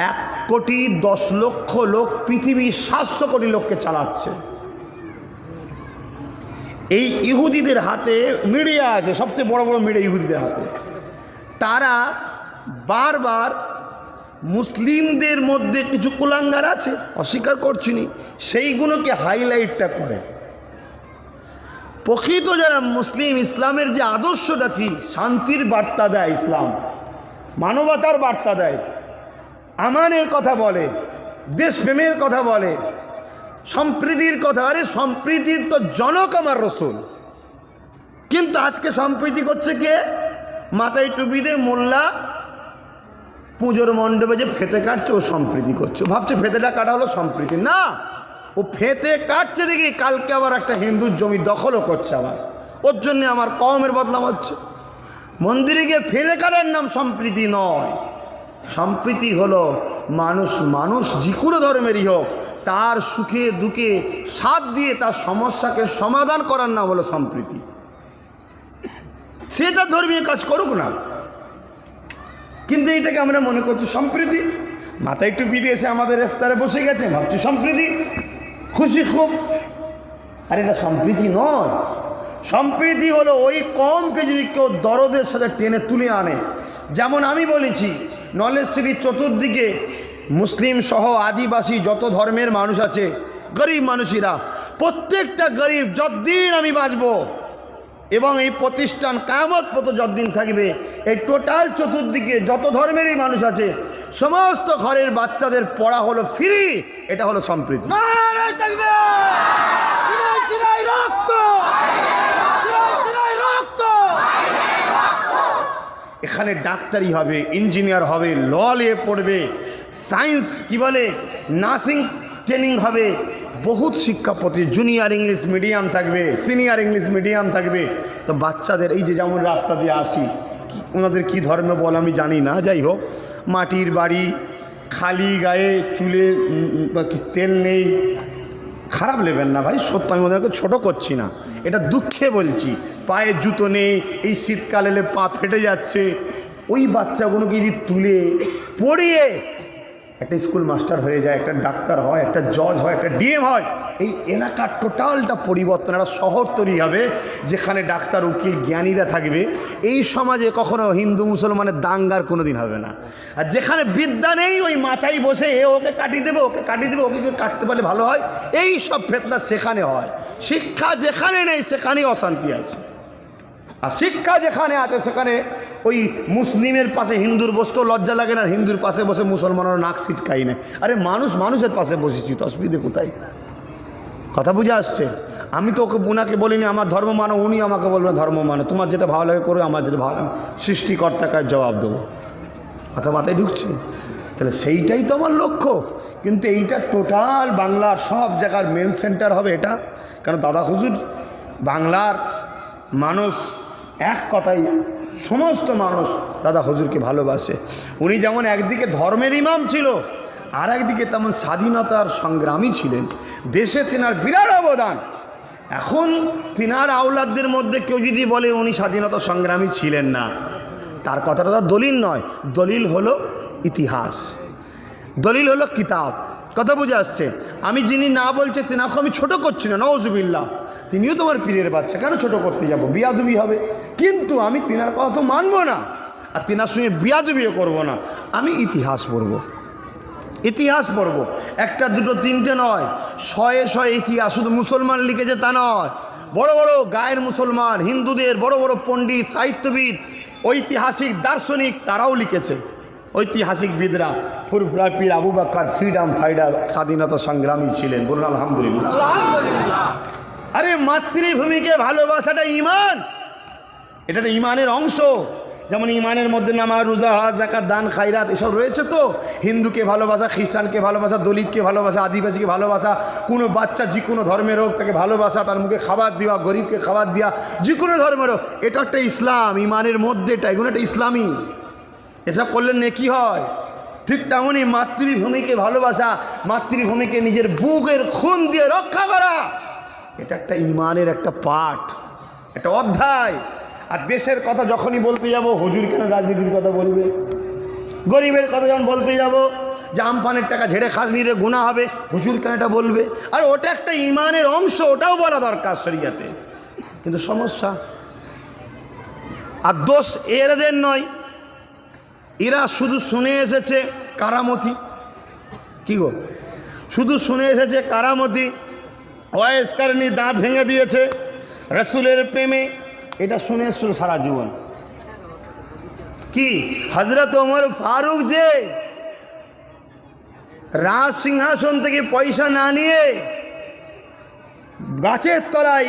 Speaker 1: 1,10,00,000 লোক পৃথিবীর 700 কোটি লোককে চালাচ্ছে। এই ইহুদিদের হাতে মিডিয়া আছে, সবচেয়ে বড় বড় মিডিয়া ইহুদিদের হাতে। তারা বারবার মুসলিমদের মধ্যে কিছু কুলাঙ্গার আছে, অস্বীকার করছিনি, সেইগুলোকে হাইলাইটটা করে। প্রকৃত যারা মুসলিম, ইসলামের যে আদর্শটা কি, শান্তির বার্তা দেয় ইসলাম, মানবতার বার্তা দেয়, আমানের কথা বলে, দেশপ্রেমের কথা বলে, সম্প্রীতির কথা। আরে সম্প্রীতির তো জনক আমার রসুল। কিন্তু আজকে সম্প্রীতি করছে কে? মাথায় টুপি দিয়ে মোল্লা পুজোর মণ্ডপে যে ফেতে কাটছে ও সম্প্রীতি করছে, ভাবছে ফেতেটা কাটা হলো সম্প্রীতি। না, ও ফেতে কাটছে দেখি কালকে আবার একটা হিন্দুর জমি দখলও করছে, আবার ওর জন্যে আমার কওমের বদনাম হচ্ছে। মন্দিরে গিয়ে ফেলে কাটার নাম সম্প্রীতি নয়। সম্প্রীতি হলো মানুষ যে কোনো ধর্মেরই হোক, তার সুখে দুঃখে সাথ দিয়ে তার সমস্যাকে সমাধান করার নাম হলো সম্প্রীতি। সে তার ধর্মীয় কাজ করুক না, কিন্তু এইটাকে আমরা মনে করছি সম্প্রীতি। মাথায় টুপি দিয়ে এসে আমাদের ইফতারে বসে গেছে, ভাবছি সম্প্রীতি, খুশি খুব। আর এটা সম্প্রীতি নয়। সম্প্রীতি হলো ওই কমকে যদি কেউ দরদের সাথে টেনে তুলে আনে। যেমন আমি বলেছি, নলেজ সিটির চতুর্দিকে মুসলিম সহ আদিবাসী যত ধর্মের মানুষ আছে, গরিব মানুষেরা, প্রত্যেকটা গরিব যতদিন আমি বাঁচব এবং এই প্রতিষ্ঠান কিয়ামত পর্যন্ত যতদিন থাকবে, এই টোটাল চতুর্দিকে যত ধর্মেরই মানুষ আছে সমস্ত ঘরের বাচ্চাদের পড়া হলো ফ্রি। এটা হলো সম্প্রীতি। এখানে ডাক্তারি হবে, ইঞ্জিনিয়ার হবে, ল নিয়ে পড়বে, সায়েন্স কি বলে নার্সিং ট্রেনিং হবে, বহুত শিক্ষাপতি, জুনিয়র ইংলিশ মিডিয়াম থাকবে, সিনিয়র ইংলিশ মিডিয়াম থাকবে। তো বাচ্চাদের এই যে যেমন রাস্তা দিয়ে আসি, ওনাদের কি ধর্ম বল আমি জানি না, যাই হোক, মাটির বাড়ি, খালি গায়ে, চুলে তেল নেই, খারাপ নেবেন না ভাই, সত্য, আমি ওদেরকে ছোটো করছি না, এটা দুঃখে বলছি। পায়ে জুতো নেই, এই শীতকাল এলে পা ফেটে যাচ্ছে, ওই বাচ্চাগুলোকে যদি তুলে পড়িয়ে একটা স্কুল মাস্টার হয়ে যায়, একটা ডাক্তার হয়, একটা জজ হয়, একটা ডিএম হয়, এই এলাকার টোটালটা পরিবর্তন, একটা শহর তৈরি হবে যেখানে ডাক্তার, উকিল, জ্ঞানীরা থাকবে। এই সমাজে কখনো হিন্দু মুসলমানের দাঙ্গার কোনো দিন হবে না। আর যেখানে বিদ্যা নেই, ওই মাচাই বসে এ ওকে কাটিয়ে দেবে, ওকে কাটিয়ে দেবে, ওকে কাটতে পারলে ভালো হয়, এই সব ফেতনা সেখানে হয়। শিক্ষা যেখানে নেই সেখানেই অশান্তি আছে। আর শিক্ষা যেখানে আছে সেখানে ওই মুসলিমের পাশে হিন্দুর বসতেও লজ্জা লাগে না, হিন্দুর পাশে বসে মুসলমানেরও নাক ছিটকাই না। আরে মানুষ মানুষের পাশে বসেছি, তো অসুবিধে কোথায়? কথা বুঝে আসছে? আমি তো ওকে ওনাকে বলিনি আমার ধর্ম মানো, উনি আমাকে বলবেন ধর্ম মানো, তোমার যেটা ভালো লাগে করো, আমার যেটা ভালো, সৃষ্টিকর্তাকে জবাব দেবো। কথা মাথায় ঢুকছে? তাহলে সেইটাই তো আমার লক্ষ্য। কিন্তু এইটা টোটাল বাংলার সব জায়গার মেন সেন্টার হবে এটা। কারণ দাদা হুজুর বাংলার মানুষ এক কথাই, সমস্ত মানুষ দাদা হুজুরকে ভালোবাসে। উনি যেমন একদিকে ধর্মের ইমাম ছিল, আর একদিকে তেমন স্বাধীনতার সংগ্রামী ছিলেন। দেশে তিনার বিরাট অবদান। এখন তিনার আওলাদদের মধ্যে কেউ যদি বলে উনি স্বাধীনতা সংগ্রামী ছিলেন না, তার কথাটা তো দলিল নয়, দলিল হলো ইতিহাস, দলিল হলো কিতাব। কথা বুঝে আসছে? আমি যিনি না বলছে তিনাকে আমি ছোটো করছি না, নওজুবিল্লাহ, তিনিও তোমার পীরের বাচ্চা, কেন ছোটো করতে যাব? বিয়াদুবি হবে। কিন্তু আমি তিনার কথা তো মানবো না, আর তিনার সঙ্গে বিয়াদুবিও করবো না। আমি ইতিহাস পড়ব, ইতিহাস পড়ব, একটা দুটো তিনটে নয়, শয়ে শয়ে ইতিহাস। শুধু মুসলমান লিখেছে তা নয়, বড় বড় গায়ের মুসলমান, হিন্দুদের বড় বড় পণ্ডিত, সাহিত্যবিদ, ঐতিহাসিক দার্শনিক, তারাও লিখেছে। ঐতিহাসিকবিদরা ফুরফুরা পীর আবু বকর ফ্রিডম ফাইটার, স্বাধীনতা সংগ্রামী ছিলেন। বলুন আলহামদুলিল্লাহ। আরে মাতৃভূমিকে ভালোবাসাটা ঈমান, এটা তো ঈমানের অংশ। যেমন ঈমানের মধ্যে নামাজ, রোজা, হজ, যাকাত, দান, খায়রাত এসব রয়েছে। তো হিন্দুকে ভালোবাসা, খ্রিস্টানকে ভালোবাসা, দলিতকে ভালোবাসা, আদিবাসীকে ভালোবাসা, কোনো বাচ্চা যে কোনো ধর্মের হোক তাকে ভালোবাসা, তার মুখে খাবার দেওয়া, গরিবকে খাবার দেওয়া, যে কোনো ধর্মের হোক, এটা একটা ইসলাম। ঈমানের মধ্যে এটা, এগুলো একটা ইসলামী। এসব করলে নেকি হয়। ঠিক তেমনই মাতৃভূমিকে ভালোবাসা, মাতৃভূমিকে নিজের বুকের খুন দিয়ে রক্ষা করা, এটা একটা ঈমানের একটা পাঠ, একটা অধ্যায়। আর দেশের কথা যখনই বলতে যাব, হুজুর কেন রাজনীতির কথা বলবে? গরিবের কথা যখন বলতে যাব, যে আমফানের টাকা ঝেড়ে খাস নিলে গুনাহ হবে, হুজুর কেন এটা বলবে? আর ওটা একটা ঈমানের অংশ, ওটাও বলা দরকার শরিয়াতে। কিন্তু সমস্যা, আর দোষ এদের নয়, এরা শুধু শুনে এসেছে কারামতি। কি গো? শুধু শুনে এসেছে কারামতি, ওয়াইস কারণী দাঁত ভেঙে দিয়েছে রসুলের প্রেমে, এটা শুনে এসেছিল সারা জীবন। কি হযরত ওমর ফারুক যে রাজ সিংহাসন থেকে পয়সা না নিয়ে গাছের তলায়,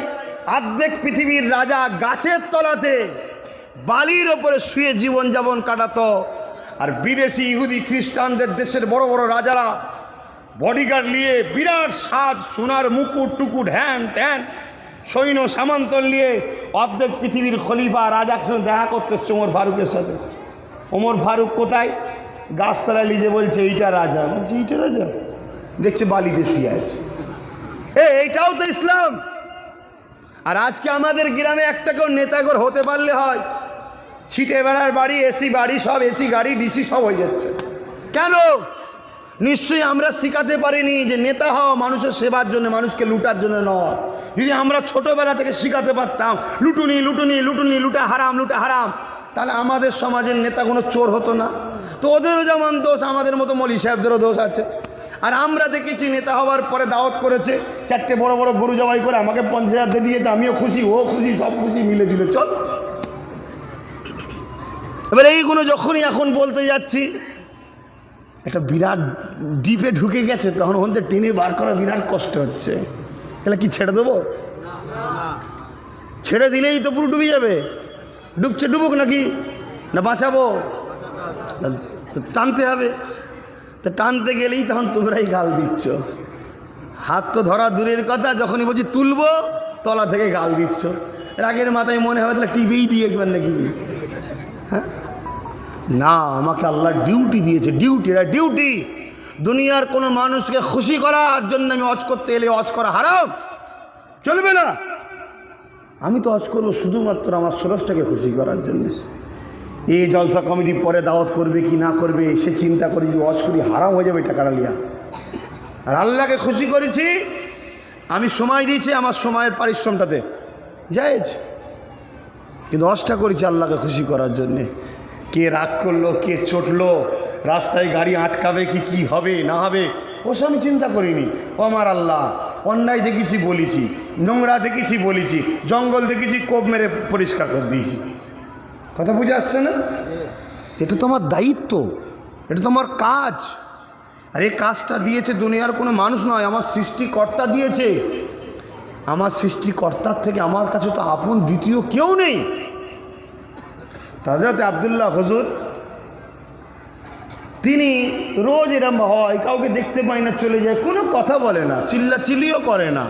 Speaker 1: অর্ধেক পৃথিবীর রাজা গাছের তলাতে বালির ওপরে শুয়ে জীবনযাপন কাটাতো, আর বিদেশি ইহুদি খ্রিস্টানদের দেশের বড় বড় রাজারা বডিগার্ড নিয়ে বিরাট সাজ, সোনার মুকুট টুকুট, হ্যান ত্যান, সৈন্য সামন্তল নিয়ে অর্ধেক পৃথিবীর খলিফা রাজার সঙ্গে দেখা করতে এসছে ওমর ফারুকের সাথে। ওমর ফারুক কোথায়? গাছতলা লিজে বলছে এইটা রাজা, বলছে এইটা রাজা, দেখছে বালিতে শুয়ে আছে। এইটাও তো ইসলাম। আর আজকে আমাদের গ্রামে একটা কেউ নেতাগর হতে পারলে হয়, ছিটে বেড়ার বাড়ি, এসি বাড়ি, সব এসি গাড়ি, ডিসি সব হয়ে যাচ্ছে। কেন? নিশ্চয়ই আমরা শেখাতে পারিনি যে নেতা হওয়া মানুষের সেবার জন্য, মানুষকে লুটার জন্য নয়। যদি আমরা ছোটোবেলা থেকে শেখাতে পারতাম লুটুনি লুটুনি লুটুনি, লুটা হারাম, লুটা হারাম, তাহলে আমাদের সমাজের নেতা কোনো চোর হতো না। তো ওদেরও যেমন দোষ, আমাদের মতো মৌলী সাহেবদেরও দোষ আছে। আর আমরা দেখেছি নেতা হওয়ার পরে দাওয়াত করেছে, 4টে বড় বড় গরু জবাই করে আমাকে 50,000 দিয়ে দিয়েছে, আমিও খুশি, ও খুশি, সব খুশি, মিলে জুলে চল। এবার এইগুলো যখনই এখন বলতে যাচ্ছি, একটা বিরাট ডিপে ঢুকে গেছে, তখন ওখান থেকে টেনে বার করা বিরাট কষ্ট হচ্ছে। তাহলে কি ছেড়ে দেবো? ছেড়ে দিলেই তো পুরো ডুবে যাবে। ডুবছে ডুবুক নাকি, না বাঁচাবো? টানতে হবে। তো টানতে গেলেই তখন তোমরাই গাল দিচ্ছ। হাত তো ধরা দূরের কথা, যখনই বলছি তুলবো তলা থেকে গাল দিচ্ছ। রাগের মাথায় মনে হবে তাহলে টিভিই দিয়ে একবার নাকি। হ্যাঁ না, আমাকে আল্লাহ ডিউটি দিয়েছে, ডিউটি। দুনিয়ার কোনো মানুষকে খুশি করার জন্য আমি হজ করতে এলে হজ করা হারাম, চলবে না। আমি তো হজ করবো শুধুমাত্র আমার স্রষ্টাকে খুশি করার জন্য। এই জলসা কমিটি পরে দাওয়াত করবে কি না করবে সে চিন্তা করি, যে হজ করি হারাম হয়ে যাবে টাকাটা লিয়া। আর আল্লাহকে খুশি করেছি, আমি সময় দিয়েছি, আমার সময়ের পারিশ্রমটাতে জায়েজ, কিন্তু হজটা করেছি আল্লাহকে খুশি করার জন্যে। কে রাগ করলো, কে চটলো, রাস্তায় গাড়ি আটকাবে কি হবে না হবে, ওসব আমি চিন্তা করিনি। ও আমার আল্লাহ, অন্যায় দেখেছি বলেছি, নোংরা দেখেছি বলেছি, জঙ্গল দেখেছি কোপ মেরে পরিষ্কার করে দিয়েছি। কথা বুঝে আসছে না? এটা তো আমার দায়িত্ব, এটা তো আমার কাজ। আর এই কাজটা দিয়েছে দুনিয়ার কোনো মানুষ নয়, আমার সৃষ্টিকর্তা দিয়েছে। আমার সৃষ্টিকর্তার থেকে আমার কাছে তো আপন দ্বিতীয় কেউ নেই। হযরত আব্দুল্লাহ হুজুর, তিনি রোজ এরম হয়, কাউকে দেখতে পায় না, চলে যায়, কোনো কথা বলে না, চিল্লাচিল্লিও করে না।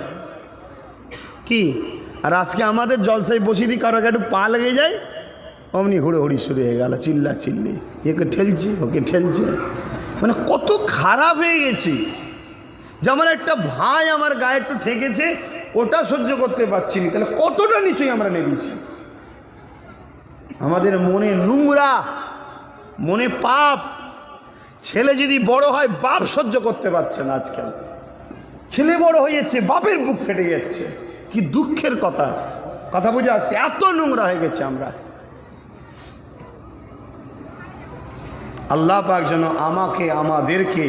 Speaker 1: কি আর আজকে আমাদের জলসায় বসিয়ে দিই, কারো একটু পা লেগে যায়, অমনি হুড়োহুড়ি শুরু হয়ে গেল, চিল্লাচিল্লি, একে ঠেলছে ওকে ঠেলছে। মানে কত খারাপ হয়ে গেছি যে আমার একটা ভাই আমার গায়ে একটু ঠেকেছে, ওটা সহ্য করতে পারছি না, তাহলে কতটা নিচুই আমরা নেমেছি। আমাদের মনে নোংরা, মনে পাপ। ছেলে যদি বড় হয় বাপ সহ্য করতে পারছে না, আজকাল ছেলে বড় হয়ে যাচ্ছে বাপের বুক ফেটে যাচ্ছে। কি দুঃখের কথা, কথা বুঝে আসছে, এত নোংরা হয়ে গেছে আমরা। আল্লাহ পাক যেন আমাকে আমাদেরকে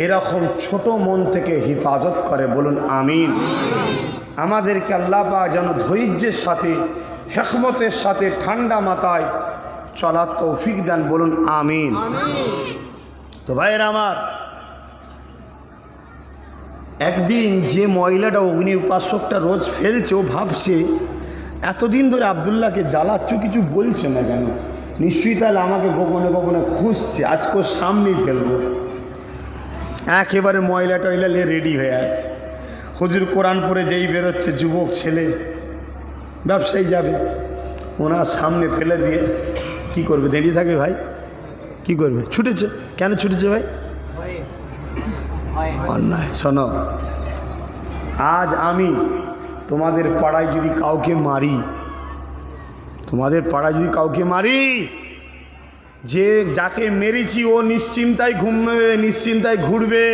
Speaker 1: এরকম ছোট মন থেকে হেফাজত করে, বলুন আমিন। আমাদেরকে আল্লাহ পাক যেন ধৈর্যের সাথে, হিকমতের সাথে, ঠান্ডা মাথায় চলার তৌফিক দেন, বলুন আমিন। তো ভাইয়েরা আমার, একদিন যে মহিলাটা অগ্নি উপাসকটা রোজ ফেলছে, ও ভাবছে এতদিন ধরে আব্দুল্লাহকে জ্বালাচ্ছ, কিছু বলছে না কেন? নিশ্চয়ই তাহলে আমাকে গোপনে গোপনে খুঁজছে, আজকে ওর সামনেই ফেলবো। একেবারে মহিলা টয়লা নিয়ে রেডি হয়ে আসে। হুজুর কোরআন পড়ে যেই বেরোচ্ছে, যুবক ছেলে ব্যবসায়ী যাবে, ওনার সামনে ফেলে দিয়ে কি করবে? দাঁড়িয়ে থাকে ভাই, কি করবে? ছুটেছে। কেন ছুটেছে ভাই? অন্যায়। শোনো, আজ আমি তোমাদের পাড়ায় যদি কাউকে মারি, তোমাদের পাড়ায় যদি কাউকে মারি, যে যাকে মেরেছি ও নিশ্চিন্তায় ঘুমবে, নিশ্চিন্তায় ঘুরবে,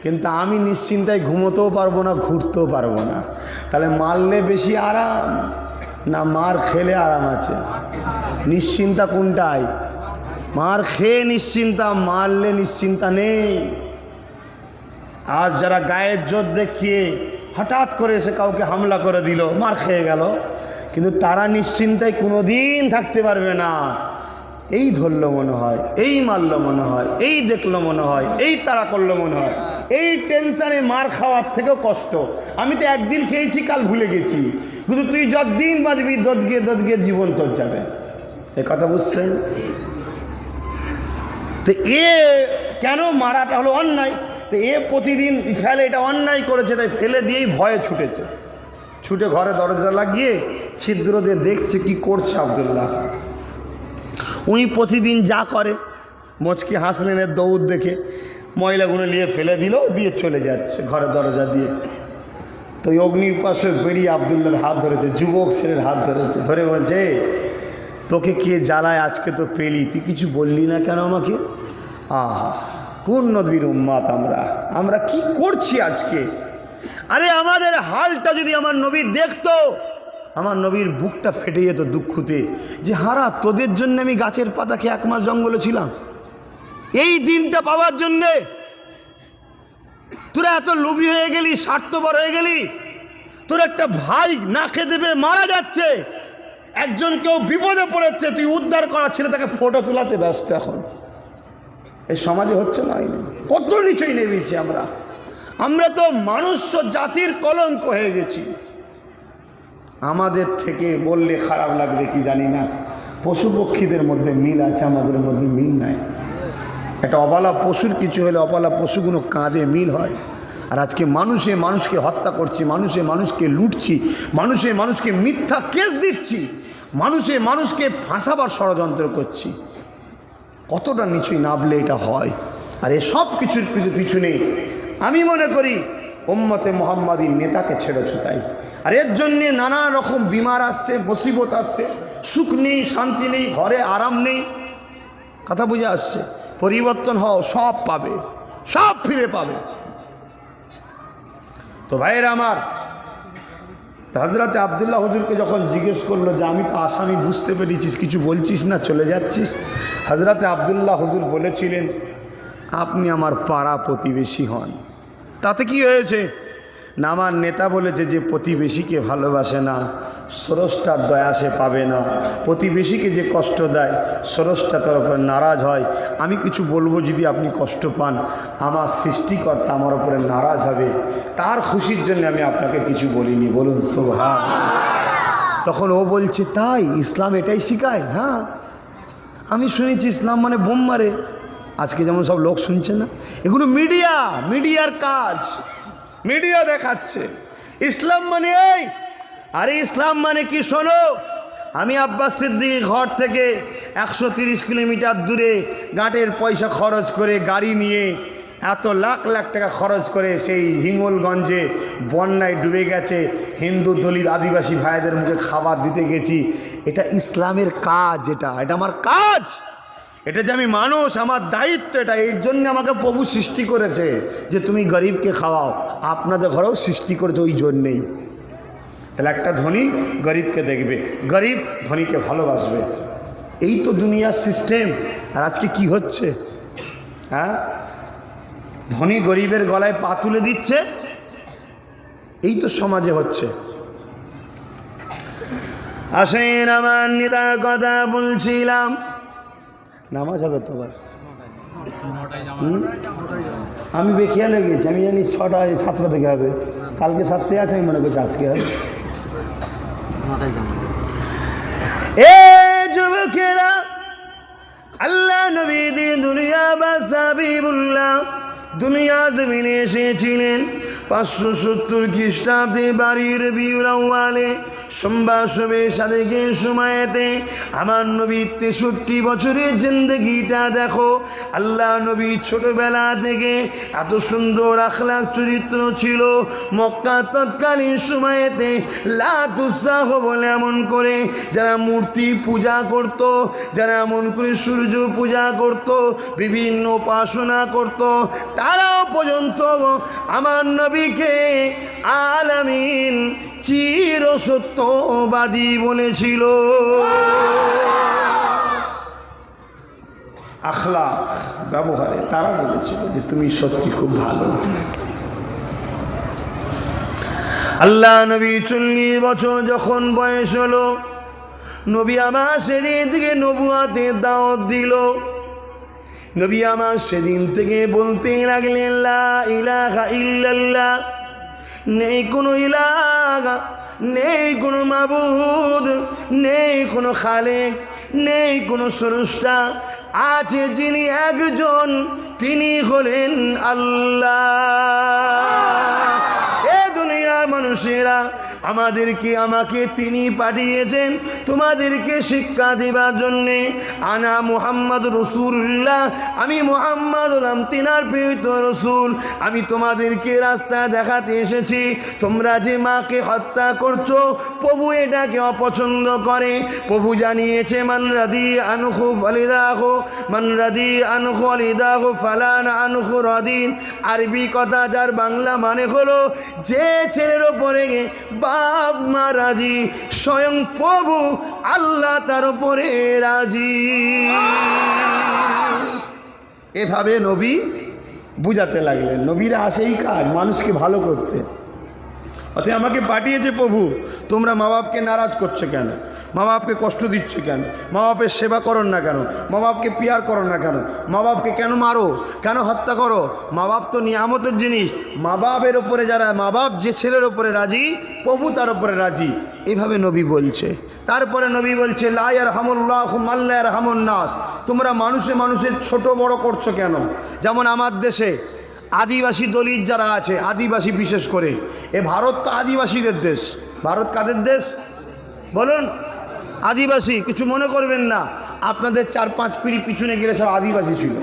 Speaker 1: কিন্তু আমি নিশ্চিন্তায় ঘুমোতেও পারবো না, ঘুরতেও পারবো না। তাহলে মারলে বেশি আরাম না মার খেলে আরাম আছে? নিশ্চিন্তা কোনটায়? মার খেয়ে নিশ্চিন্তা, মারলে নিশ্চিন্তা নেই। আজ যারা গায়ের জোর দেখিয়ে হঠাৎ করে এসে কাউকে হামলা করে দিল, মার খেয়ে গেল, কিন্তু তারা নিশ্চিন্তায় কোনো দিন থাকতে পারবে না। এই ধরলো মনে হয়, এই মারলো মনে হয়, এই দেখলো মনে হয়, এই তাড়া করলো মনে হয়। এই টেনশানে মার খাওয়ার থেকেও কষ্ট। আমি তো একদিন খেয়েছি, কাল ভুলে গেছি, কিন্তু তুই যতদিন বাঁচবি দোদ গিয়ে জীবন তোর যাবে। এ কথা বুঝছেন? তো এ কেন মারাটা হলো অন্যায়, তো এ প্রতিদিন ফেলে, এটা অন্যায় করেছে, তাই ফেলে দিয়েই ভয়ে ছুটেছে। ছুটে ঘরে দরজা লাগিয়ে ছিদ্র দিয়ে দেখছে কি করছে আব্দুল্লাহ। উনি প্রতিদিন যা করে, মুচকি হাসলেন এর দৌড় দেখে, ময়লাগুলো নিয়ে ফেলে দিল, দিয়ে চলে যাচ্ছে ঘরে দরজা দিয়ে। তো অগ্নি উপাসক বেরিয়ে আব্দুল্লাহর হাত ধরেছে, যুবক ছেলের হাত ধরেছে, ধরে বলছে, তোকে কে জ্বালায় আজকে তো পেলি, তুই কিছু বললি না কেন আমাকে? আহা, কোন নবীর উম্মত আমরা কি করছি আজকে? আরে আমাদের হালটা যদি আমার নবী দেখতো, আমার নবীর বুকটা ফেটে যেত দুঃখতে, যে হারা তোদের জন্য আমি গাছের পাতা খেয়ে 1 মাস জঙ্গলে ছিলাম, এই দিনটা পাওয়ার জন্যে তোরা এত লোভী হয়ে গেলি, স্বার্থপর হয়ে গেলি। তোর একটা ভাই না খেয়ে দেবে মারা যাচ্ছে, একজন কেউ বিপদে পড়েছে, তুই উদ্ধার করার ছেলে তাকে ফটো তোলাতে ব্যস্ত। এখন এই সমাজে হচ্ছে না? কত নিচেই নেমেছি আমরা তো মানুষ জাতির কলঙ্ক হয়ে গেছি। আমাদের থেকে বললে খারাপ লাগবে কি জানি না, পশু পক্ষীদের মধ্যে মিল আছে, আমাদের মধ্যে মিল নাই। একটা অবলা পশুর কিছু হলে অবলা পশুগুলো কাঁদে, মিল হয়। আর আজকে মানুষকে হত্যা করছি, মানুষকে লুটছি, মানুষকে মিথ্যা কেস দিচ্ছি, মানুষকে ফাঁসাবার ষড়যন্ত্র করছি। কতটা নিচুই নামলে এটা হয়। আর এ সব কিছুর পিছনে আমি মনে করি উম্মতে মুহাম্মাদী নেতাকে ছেড়েছো তাই। আর এর জন্যে নানা রকম বিমার আসছে, মুসিবত আসছে, সুখ নেই, শান্তি নেই, ঘরে আরাম নেই। কথা বুঝে আসছে? পরিবর্তন হও, সব পাবে, সব ফিরে পাবে। তো ভাইয়েরা আমার, হযরতে আব্দুল্লাহ হুজুরকে যখন জিজ্ঞেস করলো যে আমি তো আসামি বুঝতে পেরেছিস, কিছু বলছিস না, চলে যাচ্ছিস, হযরতে আব্দুল্লাহ হুজুর বলেছিলেন আপনি আমার পাড়া প্রতিবেশী হন। তাতে কি হয়েছে না, আমার নেতা বলেছে যে প্রতিবেশীকে ভালোবাসে না স্রষ্টার দয়া সে পাবে না, প্রতিবেশীকে যে কষ্ট দেয় স্রষ্টা তার উপরে নারাজ হয়। আমি কিছু বলবো যদি আপনি কষ্ট পান, আমার সৃষ্টিকর্তা আমার উপরে নারাজ হবে, তার খুশির জন্য আমি আপনাকে কিছু বলিনি। বলুন সুবহান। তখন ও বলছে তাই ইসলাম এটাই শিখায়? হ্যাঁ, আমি শুনেছি ইসলাম মানে বোম মারে। আজকে যেমন সব লোক শুনছে না, এগুলো মিডিয়ার কাজ, মিডিয়া দেখাচ্ছে ইসলাম মানে এই। আরে ইসলাম মানে কি শোনো, আমি আব্বাস সিদ্দিক ঘর থেকে 130 কিলোমিটার দূরে গাঁটের পয়সা খরচ করে গাড়ি নিয়ে এত লাখ লাখ টাকা খরচ করে সেই হিঙ্গলগঞ্জে বন্যায় ডুবে গেছে হিন্দু দলিত আদিবাসী ভাইদের মুখে খাবার দিতে গেছি। এটা ইসলামের কাজ, এটা আমার কাজ, এটা যে আমি মানুষ, আমার দায়িত্ব এটা। এর জন্য আমাকে প্রভু সৃষ্টি করেছে যে তুমি গরিবকে খাওয়াও, আপনাদের ঘরেও সৃষ্টি করেছে ওই জন্যেই। তাহলে একটা ধনী গরিবকে দেখবে, গরিব ধনীকে ভালোবাসবে, এই তো দুনিয়ার সিস্টেম। আর আজকে কি হচ্ছে? হ্যাঁ, ধনী গরিবের গলায় পা তুলে দিচ্ছে, এই তো সমাজে হচ্ছে। আসেন আমার নেতার কথা বলছিলাম, নামাজ হবে তো আবার, আমি বেখিয়ালে গেছি, আমি জানি 6টা 7টা থেকে হবে, কালকে 7টায় আছে, আমি মনে করছি আজকে হবে। এ যুবকেরা, আল্লাহ নবী দিন দুনিয়া বাসাবিবুল্লাহ দুনিয়া জমিনে এসেছিলেন 570 খ্রিস্টাব্দে বাড়ির রবিউল আউয়ালে সোমবার শবে সাদেকের সময়তে। আমার নবী 63 বছরের জিন্দেগিটা দেখো। আল্লাহ নবী ছোটবেলা থেকে এত সুন্দর আখলাক চরিত্র ছিল। মক্কা তৎকালীন সময়তে লাতুসাহ বলে এমন করে যারা মূর্তি পূজা করত, যারা এমন করে সূর্য পূজা করত, বিভিন্ন উপাসনা করত, তারাও পর্যন্ত আমার নবীকে আলামিন চির সত্যবাদী বলেছিল। আখলাক ব্যবহারে তারা বলেছিল যে তুমি সত্যি খুব ভালো। আল্লাহ নবী 40 বছর যখন বয়স হলো, নবী আমার সেদিন থেকে নবুয়াতের দাওয়াত দিল। নবী আমার সেদিন থেকে বলতে লাগলেন লা ইলাহা ইল্লাল্লাহ, নেই কোনো ইলাহা, নেই কোনো মাবুদ, নেই কোনো খালেক, নেই কোনো স্রষ্টা, আছে যিনি একজন, তিনি হলেন আল্লাহ। এ দুনিয়ার মানুষেরা, আমাদেরকে আমাকে তিনি পাঠিয়েছেন তোমাদেরকে শিক্ষা দেবার জন্যে। আনা মুহাম্মদ রাসূলুল্লাহ, আমি মুহাম্মদ হলাম তিনার প্রেরিত রসুল। আমি তোমাদেরকে রাস্তা দেখাতে এসেছি। তোমরা যে মাকে হত্যা করছো, প্রভু এটাকে অপছন্দ করে। প্রভু জানিয়েছে মান রাদি আনহু ফালিদাহু, মান রাদি আনহু ফালিদাহু ফালান আনহু রাদিন। আরবি কথা যার বাংলা মানে হলো যে ছেলের ওপরে বাপ মা রাজি, স্বয়ং প্রভু আল্লাহ তার উপরে রাজি। এভাবে নবী বুঝাতে লাগলেন। নবীরা আসেই কাজ মানুষকে ভালো করতে। অতএব আমাকে পাঠিয়েছে প্রভু, তোমরা মা বাপকে নারাজ করছো কেন? মা বাপকে কষ্ট দিচ্ছ কেন? মা বাপের সেবা করো না কেন? মা বাপকে পিয়ার করো না কেন? মা বাপকে কেন মারো, কেন হত্যা করো? মা বাপ তো নিয়ামতের জিনিস। মা বাপের ওপরে যারা, মা বাপ যে ছেলের ওপরে রাজি, প্রভু তার উপরে রাজি। এভাবে নবী বলছে। তারপরে নবী বলছে লা ইয়ারহামুল্লাহু মান লা ইয়ারহামুন নাস। তোমরা মানুষের ছোট বড় করছো কেন? যেমন আমার দেশে আদিবাসী দলিত যারা আছে, আদিবাসী বিশেষ করে, এ ভারত তো আদিবাসীদের দেশ। ভারত কাদের দেশ বলুন? আদিবাসী। কিছু মনে করবেন না, আপনাদের 4-5 পিঁড়ি পিছনে গেলে সব আদিবাসী ছিল।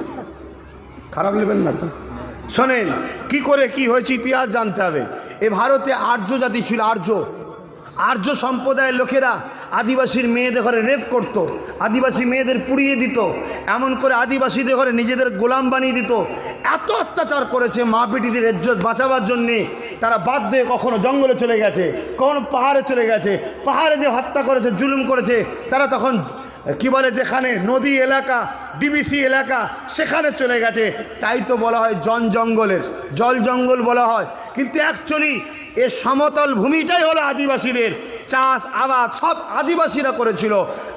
Speaker 1: খারাপ নেবেন না তো। শোনেন কি করে কি হয়েছে, ইতিহাস জানতে হবে। এ ভারতে আর্য জাতি ছিল। আর্য সম্প্রদায়ের লোকেরা আদিবাসীর মেয়েদের ঘরে রেপ করত, আদিবাসী মেয়েদের পুড়িয়ে দিত, এমন করে আদিবাসীদের ঘরে নিজেদের গোলাম বানিয়ে দিত। এত অত্যাচার করেছে, মা বেটিদের ইজ্জত বাঁচাবার জন্যে তারা বাধ্য হয়ে কখনো জঙ্গলে চলে গেছে, কখনো পাহাড়ে চলে গেছে। পাহাড়ে যে হত্যা করেছে, জুলুম করেছে, তারা তখন কি বলে, যেখানে নদী এলাকা, ডিবিসি এলাকা, সেখানে চলে গেছে। তাই তো বলা হয় জল জঙ্গল বলা হয়। কিন্তু অ্যাকচুয়ালি এ সমতল ভূমিটাই হলো আদিবাসীদের। চাষ আবাদ সব আদিবাসীরা করেছিল।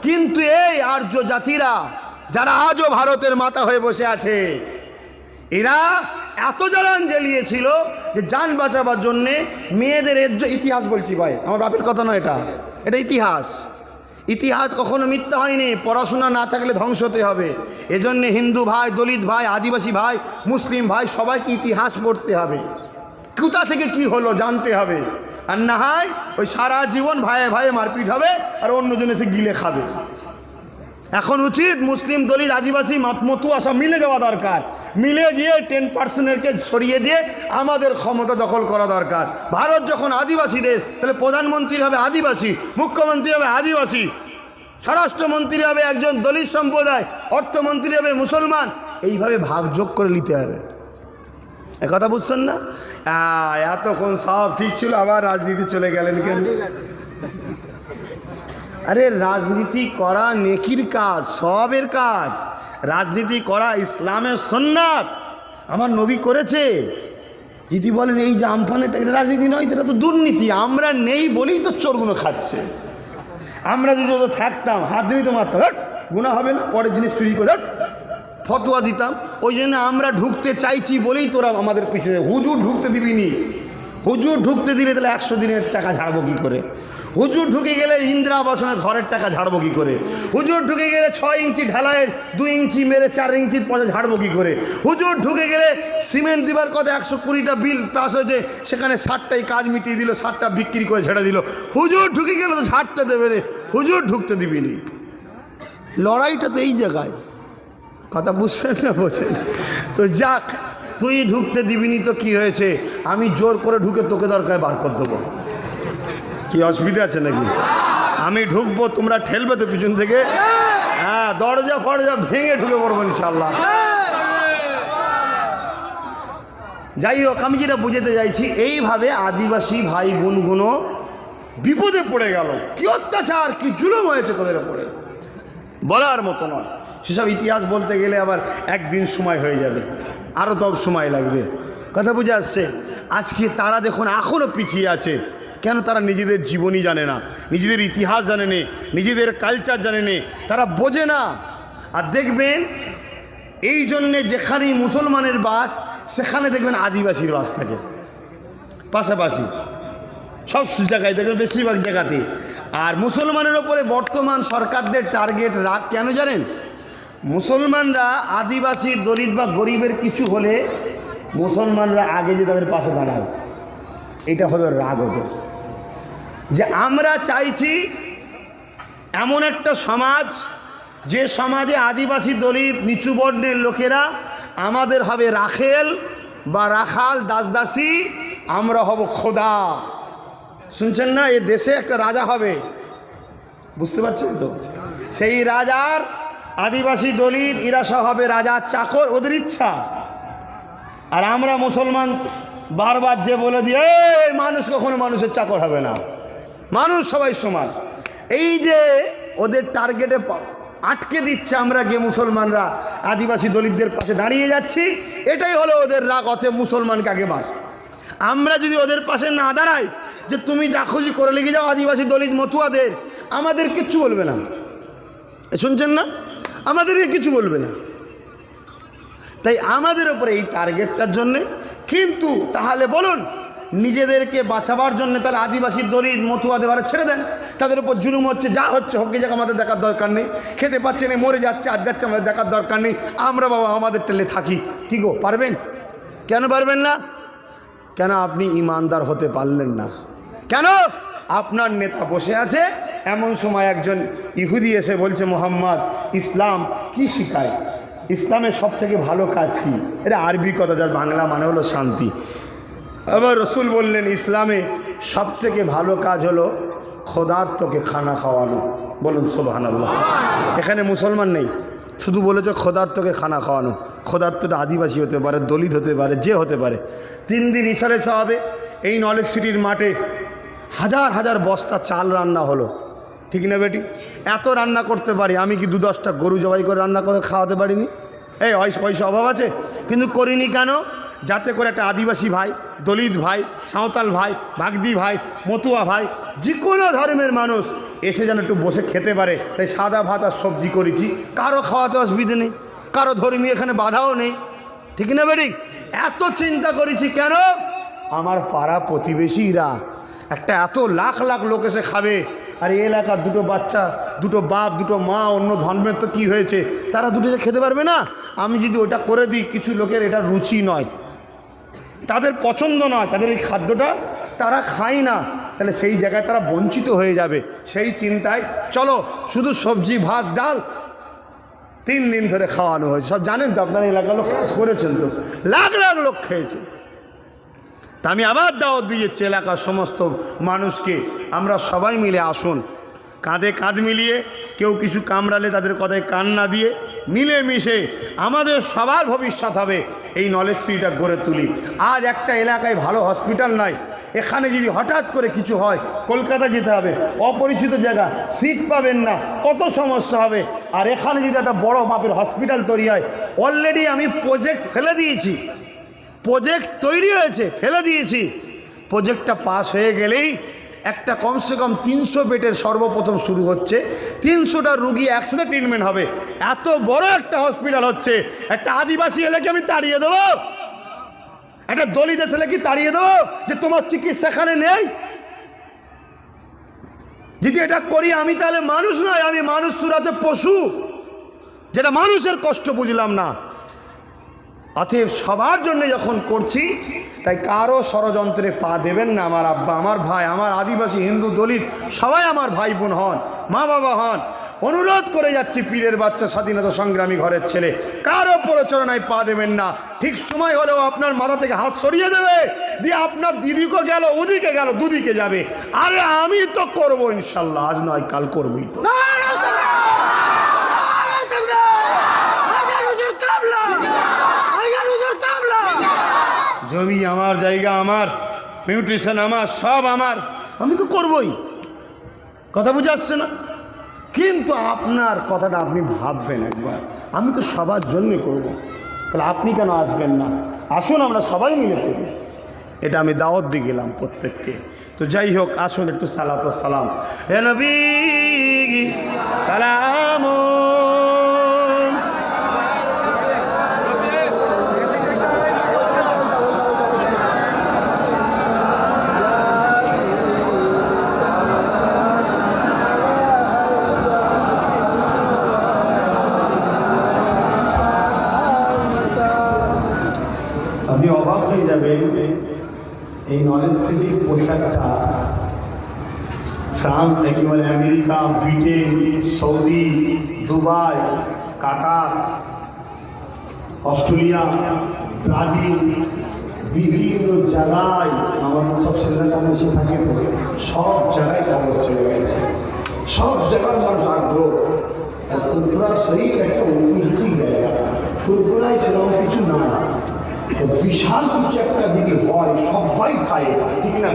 Speaker 1: কিন্তু এই আর্য জাতিরা যারা আজও ভারতের মাথা হয়ে বসে আছে, এরা এত জ্বালান জ্বালিয়েছিল যে যান বাঁচাবার জন্যে মেয়েদের ইতিহাস বলছি ভাই, আমার বাপের কথা নয়, এটা ইতিহাস। ইতিহাস কখনো মিথ্যা হয়নি। পড়াশোনা না থাকলে ধ্বংস হতে হবে। এজন্যে হিন্দু ভাই, দলিত ভাই, আদিবাসী ভাই, মুসলিম ভাই সবাইকে ইতিহাস পড়তে হবে। কোথা থেকে কি হলো জানতে হবে। আর না হয় ওই সারা জীবন ভাইয়ে ভাইয়ে মারপিট হবে, আর অন্যজন এসে গিলে খাবে। এখন উচিত মুসলিম, দলিত, আদিবাসী, মতুয়া সব মিলে যাওয়া দরকার। মিলে গিয়ে 10%-কে সরিয়ে দিয়ে আমাদের ক্ষমতা দখল করা দরকার। ভারত যখন আদিবাসীদের, তাহলে প্রধানমন্ত্রী হবে আদিবাসী, মুখ্যমন্ত্রী হবে আদিবাসী, স্বরাষ্ট্রমন্ত্রী হবে একজন দলিত সম্প্রদায়, অর্থমন্ত্রী হবে মুসলমান। এইভাবে ভাগযোগ করে নিতে হবে। কথা বুঝছেন না? এতক্ষণ সব ঠিক ছিল, আবার রাজনীতি চলে গেলেন কেন? আরে রাজনীতি করা নেকির কাজ, সবের কাজ। রাজনীতি করা ইসলামের সুন্নাত, আমার নবী করেছে। যদি বলেন এই যে আমফানেটা, এটা রাজনীতি নয়, এটা তো দুর্নীতি। আমরা নেই বলেই তো চোরগুলো খাচ্ছে। আমরা যদি থাকতাম, হাত দিবি তো মারতাম, গুনাহ হবে না, পরের জিনিস চুরি করে ফতোয়া দিতাম। ওই জন্য আমরা ঢুকতে চাইছি বলেই তোরা আমাদের পিছনে। হুজুর ঢুকতে দিবিনি। হুজুর ঢুকতে দিলে তাহলে 100 দিনের টাকা ঝাড়বো কী করে? হুজুর ঢুকে গেলে ইন্দিরা আবাসনের ঘরের টাকা ঝাড়বো কী করে? হুজুর ঢুকে গেলে 6 ইঞ্চি ঢালাইয়ের 2 ইঞ্চি মেরে 4 ইঞ্চির পয়সা ঝাড়বো কী করে? হুজুর ঢুকে গেলে সিমেন্ট দিবার কথা 120টা বিল পাস হয়েছে, সেখানে 60টাই কাজ মিটিয়ে দিল, 60টা বিক্রি করে ঝেড়ে দিল। হুজুর ঢুকে গেলে তো ঝাড়তে দেবে রে, হুজুর ঢুকতে দিবিনি। লড়াইটা তো এই জায়গায়। কথা বুঝছেন না? বোঝেন তো যাক, তুই ঢুকতে দিবিনি তো কি হয়েছে? আমি জোর করে ঢুকে তোকে দরকার বার করে দেবো। কি অসুবিধা আছে নাকি? আমি ঢুকবো, তোমরা ঠেলবে তো পিছন থেকে। হ্যাঁ, দরজা ফরজা ভেঙে ঢুকে পড়বো ইনশাল্লাহ। যাই হোক, আমি যেটা বুঝাতে চাইছি, এইভাবে আদিবাসী ভাই বোনগুলো বিপদে পড়ে গেল। কি অত্যাচার, কি জুলুম হয়েছে তাদের উপরে, বলার মতো নয়। সেসব ইতিহাস বলতে গেলে আবার একদিন সময় হয়ে যাবে, আরও তব সময় লাগবে। কথা বুঝে আসছে? আজকে তারা দেখুন এখনও পিছিয়ে আছে। কেন? তারা নিজেদের জীবনী জানে না, নিজেদের ইতিহাস জানে না, নিজেদের কালচার জানে না, তারা বোঝে না। আর দেখবেন এই জন্যে যেখানেই মুসলমানের বাস, সেখানে দেখবেন আদিবাসীর বাস থাকে পাশাপাশি, সব জায়গায় দেখবেন, বেশিরভাগ জায়গাতে। আর মুসলমানের ওপরে বর্তমান সরকারদের টার্গেট রাগ কেন জানেন? মুসলমানরা আদিবাসী, দলিত বা গরিবের কিছু হলে মুসলমানরা আগে যে তাদের পাশে দাঁড়ায়, এটা হলো রাগ ওদের। যে আমরা চাইছি এমন একটা সমাজ, যে সমাজে আদিবাসী দলিত নিচু বর্ণের লোকেরা আমাদের হবে রাখেল বা রাখাল, দাসদাসী, আমরা হব খোদা। শুনছেন না? এ দেশে একটা রাজা হবে, বুঝতে পারছেন তো? সেই রাজার আদিবাসী দলিত এরা সব হবে রাজার চাকর, ওদের ইচ্ছা। আর আমরা মুসলমান বারবার যে বলে দিই মানুষ কখনো মানুষের চাকর হবে না, মানুষ সবাই সমান। এই যে ওদের টার্গেটে আটকে দিচ্ছে, আমরা গিয়ে মুসলমানরা আদিবাসী দলিতদের পাশে দাঁড়িয়ে যাচ্ছি, এটাই হলো ওদের রাগ। অতএব মুসলমানকে আগে মার। আমরা যদি ওদের পাশে না দাঁড়াই, যে তুমি যা খুশি করে লেগে যাও আদিবাসী দলিত মতুয়াদের, আমাদের কিচ্ছু বলবে না। শুনছেন না? আমাদেরকে কিছু বলবে না। তাই আমাদের উপরে এই টার্গেটটার জন্যে, কিন্তু তাহলে বলুন নিজেদেরকে বাঁচাবার জন্য তাহলে আদিবাসী দলিত মতুয়াদের ঘরে ছেড়ে দেন, তাদের উপর জুলুম হচ্ছে, যা হচ্ছে হোক, যাক, আমাদের দেখার দরকার নেই। খেতে পাচ্ছে না, মরে যাচ্ছে, আজ যাচ্ছে, আমাদের দেখার দরকার নেই। আমরা বাবা আমাদের টেলে থাকি। কি গো, পারবেন? কেন পারবেন না? কেন আপনি ইমানদার হতে পারলেন না? কেন? আপনার নেতা বসে আছে, এমন সময় একজন ইহুদি এসে বলছে মোহাম্মদ ইসলাম কি শিখায়, ইসলামের সব থেকে ভালো কাজ কি? এটা আরবি কথা, যার বাংলা মানে হলো শান্তি। আবার রসুল বললেন ইসলামে সব থেকে ভালো কাজ হলো খোদার্থকে খানা খাওয়ানো। বলুন সুবহানাল্লাহ। এখানে মুসলমান নেই, শুধু বলেছে খোদার্থকে খানা খাওয়ানো। খোদার্থটা আদিবাসী হতে পারে, দলিত হতে পারে, যে হতে পারে। 3 দিন ইশারে সাহাবে এই নলেজ সিটির মাঠে হাজার হাজার বস্তা চাল রান্না হলো, ঠিক না বেটি? এত রান্না করতে পারি, আমি কি 2-10টা গরু জবাই করে রান্না করে খাওয়াতে পারিনি? এই পয়সা অভাব আছে, কিন্তু করিনি কেন? যাতে করে একটা আদিবাসী ভাই, দলিত ভাই, সাঁওতাল ভাই, বাগদি ভাই, মতুয়া ভাই, যে কোনো ধর্মের মানুষ এসে যেন একটু বসে খেতে পারে। তাই সাদা ভাত আর সবজি করেছি, কারো খাওয়াতে অসুবিধে নেই, কারো ধর্মীয় এখানে বাধাও নেই, ঠিক না বেটি? এত চিন্তা করেছি কেন? আমার পাড়া প্রতিবেশীরা একটা এত লাখ লাখ লোক এসে খাবে, আর এই এলাকার 2টো বাচ্চা, 2টো বাপ, 2টো মা, অন্য ধর্মের তো কী হয়েছে, তারা 2টো খেতে পারবে না? আমি যদি ওটা করে দিই, কিছু লোকের এটা রুচি নয়, তাদের পছন্দ নয়, তাদের এই খাদ্যটা তারা খায় না, তাহলে সেই জায়গায় তারা বঞ্চিত হয়ে যাবে। সেই চিন্তায় চলো শুধু সবজি ভাত ডাল 3 দিন ধরে খাওয়ানো হয়েছে। সব জানেন তো, আপনার এলাকার লোক কাজ করেছেন তো, লাখ লাখ লোক খেয়েছে। তা আমি আবার দাওয়াত দিয়েছি এলাকার সমস্ত মানুষকে, আমরা সবাই মিলে আসুন, কাঁধে কাঁধ মিলিয়ে, কেউ কিছু কামড়ালে তাদের কথায় কান না দিয়ে, মিলেমিশে আমাদের সবার ভবিষ্যৎ হবে। এই নলেজ সিটিটা গড়ে তুলি। আজ একটা এলাকায় ভালো হসপিটাল নাই, এখানে যদি হঠাৎ করে কিছু হয় কলকাতা যেতে হবে, অপরিচিত জায়গা, সিট পাবেন না, কত সমস্যা হবে। আর এখানে যদি একটা বড় মাপের হসপিটাল তৈরি হয়, অলরেডি আমি প্রজেক্ট ফেলে দিয়েছি, প্রজেক্ট তৈরি হয়েছে, ফেলে দিয়েছি। প্রজেক্টটা পাস হয়ে গেলেই একটা কমসে কম 300 বেডের সর্বপ্রথম শুরু হচ্ছে, 300টা রুগী একসাথে ট্রিটমেন্ট হবে। এত বড় একটা হসপিটাল হচ্ছে। একটা আদিবাসী এলে কি আমি তাড়িয়ে দেবো? একটা দলিত এলে কি তাড়িয়ে দেবো যে তোমার চিকিৎসা এখানে নেই? যদি এটা করি আমি, তাহলে মানুষ নয়, আমি মানুষ সুরাতে পশু, যেটা মানুষের কষ্ট বুঝলাম না। অতএব সবার জন্য যখন করছি, তাই কারো ষড়যন্ত্রে পা দেবেন না। আমার আব্বা, আমার ভাই, আমার আদিবাসী, হিন্দু, দলিত সবাই আমার ভাই বোন হন, মা বাবা হন। অনুরোধ করে যাচ্ছি, পীরের বাচ্চা, স্বাধীনতা সংগ্রামী ঘরের ছেলে, কারো প্ররোচনায় পা দেবেন না। ঠিক সময় হলেও আপনার মাথা থেকে হাত সরিয়ে দেবে, দিয়ে আপনার দিদিকে গেল, ওদিকে গেল, দুদিকে যাবে। আরে আমি তো করবো ইনশাল্লাহ, আজ নয় কাল করবোই তো। জমি আমার, জায়গা আমার, নিউট্রিশন আমার, সব আমার, আমি তো করবই। কথা বুঝে আসছে না? কিন্তু আপনার কথাটা আপনি ভাববেন একবার, আমি তো সবার জন্যে করব, তাহলে আপনি কেন আসবেন না? আসুন আমরা সবাই মিলে করি। এটা আমি দাওয়াত দিয়ে গেলাম প্রত্যেককে। তো যাই হোক, আসুন একটু সালাত সালাম। হে নবী সালাম। আপনি অবাক হয়ে যাবেন, এই নলেজ সিটির পোশাকটা ফ্রান্স থেকে বলে আমেরিকা, ব্রিটেন, সৌদি, দুবাই, কাতার, অস্ট্রেলিয়া, ব্রাজিল, বিভিন্ন জায়গায় আমাদের সব ছেলেরা মিশে থাকে, তো সব জায়গায় খবর চলে গেছে, সব জায়গার মানুষ আগ্রহ। ফুরফুরা শরীফ একটা ঐতিহাসিক জায়গা, ফুরফুরায় সেরকম কিছু না, বিশাল কিছু একটা দিকে হয়, সবাই চায়, ঠিক না?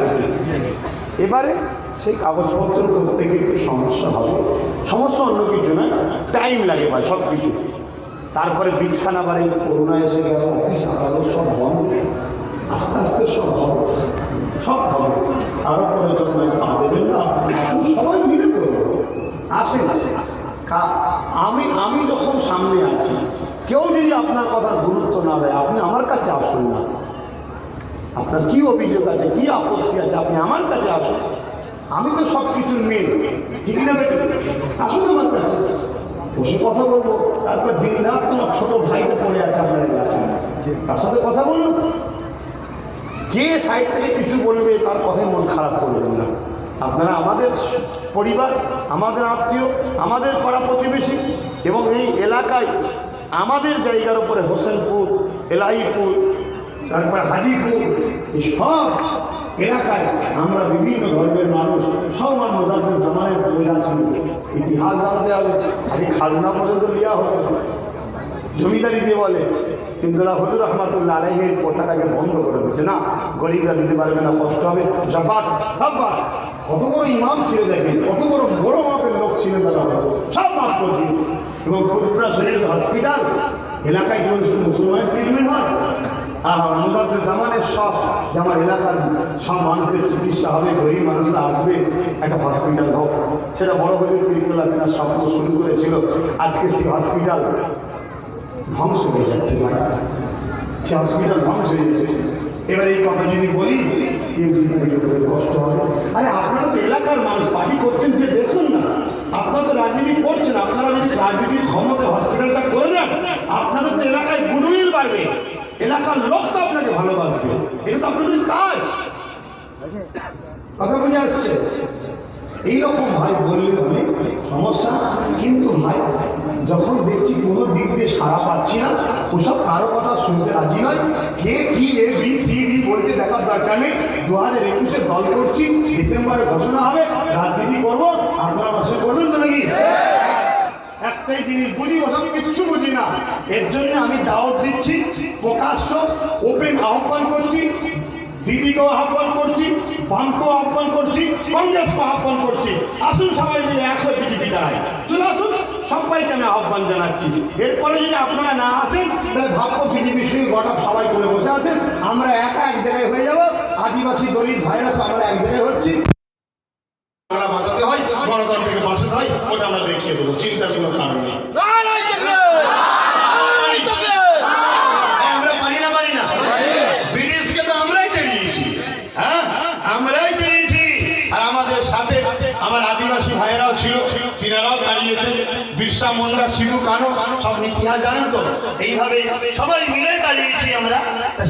Speaker 1: এবারে সেই কাগজপত্র করতে গিয়ে একটু সমস্যা হবে, সমস্যা অন্য কিছু নয়, টাইম লাগে ভাই সব কিছু। তারপরে বীজখানা বাড়ি করোনা এসে গেল, অফিস আদালত সব বন্ধ, আস্তে আস্তে সব হবে, সব হবে। তারপরে যখন দেবেন না, আসুন সবাই মিলে করবো, আসেন। আমি যখন সামনে আছি, কেউ যদি আপনার কথার গুরুত্ব না দেয়, আপনি আমার কাছে আসুন না। আপনার কি অভিযোগ আছে, কি আপত্তি আছে, আপনি আমার কাছে আসুন। আমি তো সব কিছুর মেয়ে, ঠিক না বেটা? আসুন আমার কাছে, বসে কথা বলবো। তারপর দিন রাত তোমার ছোট ভাইটা পড়ে আছে আপনার এলাকায়, তার সাথে কথা বলবো। কে সাইড থেকে কিছু বলবে তার কথায় মন খারাপ করবেন না। আপনারা আমাদের পরিবার, আমাদের আত্মীয়, আমাদের পাড়া প্রতিবেশী, এবং এই এলাকায় আমাদের জায়গার উপরে হোসেনপুর, এলাহিপুর, তারপরে হাজিপুর, এই সব এলাকায় আমরা বিভিন্ন ধর্মের মানুষ, সব মানুষ আপনার জামানের বোঝা ছিল, ইতিহাস জানতে হবে। আগে খাজনা পর্যন্ত দেওয়া হতো, জমিদারি দিয়ে বলে, কিন্তু হুজুর রহমাতুল্লাহ আলাইহির কথাটাকে বন্ধ করে দিচ্ছে, না গরিবরা দিতে পারবে না, কষ্ট হবে, সবাত সব্বা। কত বড় ইমাম ছিল দেখেন, কত বড় বড় মাপের লোক ছিল তারা, সব মাপ করে দিয়েছে। এবং ফুরফুরা শরীফ হসপিটাল এলাকায় কেউ শুধু মুসলমানের ট্রিটমেন্ট হয়, আর মুজাদ্দেদ জামানের সব যে আমার এলাকার সব মানুষদের চিকিৎসা হবে, গরিব মানুষরা আসবে, একটা হসপিটাল দাও। সেটা বড় হুজুর পিরিকুল্লাহ তেনার স্বপ্ন শুরু করেছিল, আজকে সেই হসপিটাল ধ্বংস হয়ে যাচ্ছে, সে হসপিটাল ধ্বংস হয়ে যাচ্ছে। এবার এই কথা যদি বলি কষ্ট হবে। আরে আপনারা তো এলাকার মানুষ, পার্টি করছেন যে দেখুন না, আপনারা তো রাজনীতি করছেন, আপনারা যদি রাজনীতির ক্ষমতা হসপিটালটা করে দেন, আপনাদের তো এলাকায় গুণমিল বাড়বে, এলাকার লোক তো আপনাকে ভালোবাসবে, এটা তো আপনাদের কাজ। কথা বুঝে আসছে? এইরকম ভাই বললে অনেক সমস্যা, কিন্তু ভাই যখন দেখছি কোনো দিক দিয়ে সারা পাচ্ছি না, ওসব কারো কথা শুনতে রাজি নয়। কে কি ABCD বলতে দেখার দরকার নেই। 2021-এ দল করছি, ডিসেম্বরে ঘোষণা হবে, রাজনীতি করবো, আপনারা বাসে করবেন তো নাকি? একটাই জিনিস বুঝি, ওসব কিচ্ছু বুঝি না। এর জন্য আমি দাওয়াত দিচ্ছি, প্রকাশ্য ওপেন আহ্বান করছি, দিদিকেও আহ্বান করছি, বামকেও আহ্বান করছি, কংগ্রেসকেও আহ্বান করছি, আসুন সবাই মিলে এক হয়ে বিজেপি দাঁড়ায়, চলে আসুন, সবাইকে আমি আহ্বান জানাচ্ছি। এরপরে যদি আপনারা না আসেন, তাহলে ভাববো বিজেপির সঙ্গে গঠন সবাই করে বসে আছেন, আমরা একা এক জায়গায় হয়ে যাব, আদিবাসী দলিত ভাইরাস আমরা এক জায়গায় হচ্ছি, আমরা বাঁচাতে হয়, গণতন্ত্রকে বাঁচাতে হয়, ওটা আমরা দেখিয়ে দেবো, চিন্তার কোনো কারণ নেই। আমরা পারি না, পারি না, ব্রিটিশকে তো আমরাই তেড়িয়েছি, হ্যাঁ আমরাই তেড়িয়েছি। আর আমাদের সাথে আমার আদিবাসী ভাইয়েরাও ছিল, তিনারাও দাঁড়িয়েছেন, বিরসা মুন্ডা, শিবু কানো, সব ইতিহাস জানেন তো। এইভাবে সবাই মিলে দাঁড়িয়েছি আমরা।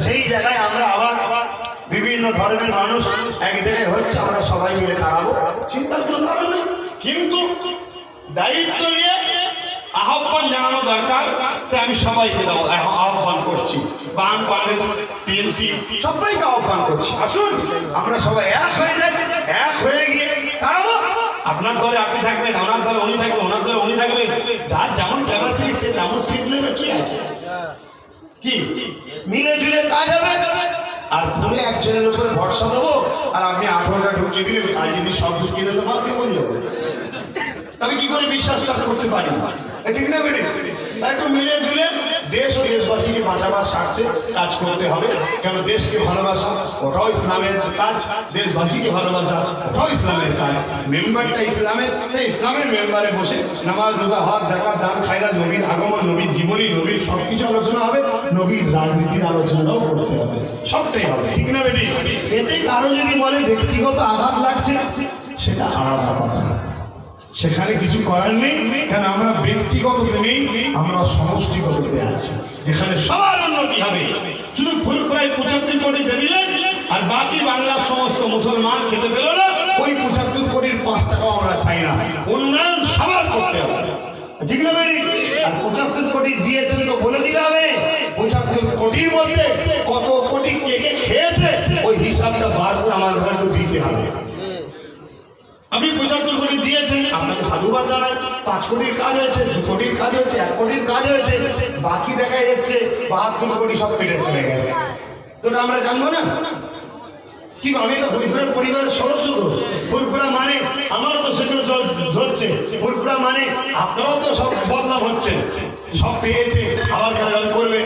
Speaker 1: সেই জায়গায় আমরা আবার বিভিন্ন ধর্মের মানুষ এক জায়গায় হচ্ছে, আমরা সবাই মিলে দাঁড়াবো, চিন্তার কোনো কারণ নেই। কিন্তু দায়িত্ব নিয়ে আহ্বান জানানো দরকার, তাই আমি সবাইকে আহ্বান করছি, বাম, কংগ্রেস, টিএমসি সবাইকে আহ্বান করছি, আসুন আমরা সবাই এক হয়ে যাই, এক হয়ে গিয়ে দাঁড়াবো। আপনার দলে আপনি থাকবেন, ওনার দলে উনি থাকবেন, ওনার দলে উনি থাকবেন, যার যেমন ক্যাপাসিটি তেমন সিট নেবে, কি আছে, কি মিলে জুলে কাজ হবে। আর পুরো একজনের উপরে ভরসা দেবো, আর আপনি 18টা ঢুকিয়ে দিলে, কাজ যদি সব ঢুকিয়ে দিলে বাকি বলে যাবে, আমি কি করে বিশ্বাসটা করতে পারি? ঠিক না বেটে? একটু মিলে ঝুলে দেশ ও দেশবাসীকে বাঁচাবার স্বার্থে কাজ করতে হবে। কেন দেশকে ভালোবাসা ওটাও ইসলামের কাজ, দেশবাসীকে ভালোবাসা ওটাও ইসলামের কাজ। মেম্বারটা ইসলামের, তাই ইসলামের মেম্বারে বসে নামাজ, রোজা, হজ, যাকাত, দান, খায়রাত, নবীর আগমন, নবীর জীবনী, নবীর সবকিছু আলোচনা হবে, নবীর রাজনীতির আলোচনাও করতে হবে, সবটাই হবে, ঠিক না বেটি? এতে কারো যদি বলে ব্যক্তিগত আঘাত লাগছে, সেটা আলাদা কথা, সেখানে কিছু করার নেই। কেন আমরা ব্যক্তিগততে নেই, আমরা সমষ্টিগততে আছি, যেখানে সবার উন্নতি হবে। শুধু ফুরফুরায় 75 কোটি দিয়ে দিলেন, আর বাকি বাংলার সমস্ত মুসলমান খেতে পেল না, ওই 75 কোটির 5
Speaker 2: টাকাও আমরা চাই না, উন্নয়ন সবার করতে হবে, ঠিক না ভাই? আর 75 কোটি দিয়েছেন তো বলে দিলে হবে 75 কোটির মধ্যে কত কোটি কে কে খেয়েছে ওই হিসাবটা বার করে আমাদের একটু দিতে হবে। আপনি 75 কোটি দিয়েছেন, আপনাকে সাধুবাদ জানাই। 5 কোটির কাজ হয়েছে, 2 কোটির কাজ হয়েছে, 1 কোটির কাজ হয়েছে, বাকি দেখা যাচ্ছে 72 কোটি সব পেটে চলে গেছে। তো আমরা জানবো না কি? আমি তো ফুরফুরার পরিবারের সদস্য। ফুরফুরা মানে আমারও তো সেগুলো ধরছে, ফুরফুরা মানে আপনারাও তো সব বদনাম হচ্ছে, সব পেয়েছে আবার কেন করবে,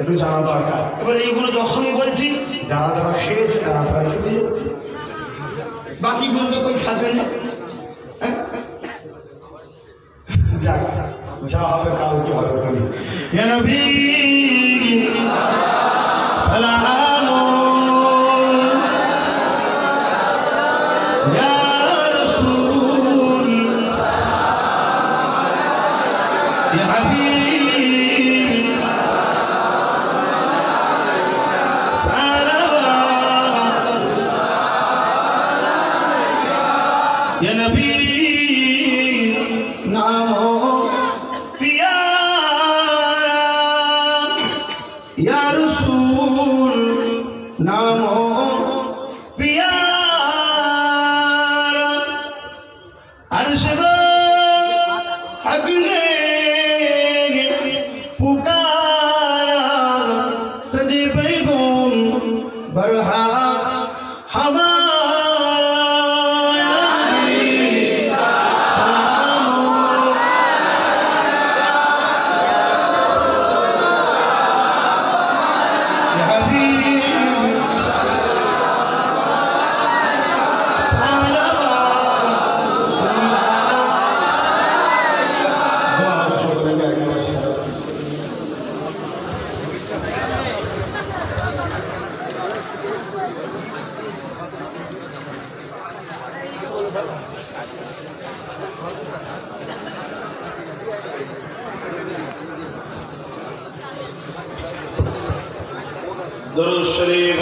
Speaker 2: একটু জানা দরকার। এবার এইগুলো যখনই বলছি যারা যারা খেয়েছে তারা তারা খেয়ে যাচ্ছে, বাকিগুলো তো কই খাবে না। যাক, যা হবে কালকে হবে। করি ইয়া নবী সালাম, ইয়া রাসূল, ইয়া হাবিব, সালাওয়াত, ইয়া নবী নামো या रसूल नामो प्यारा, अर्श हक ने पुकारा, सजे पैगम बरहा हमारा। दुरूद शरीफ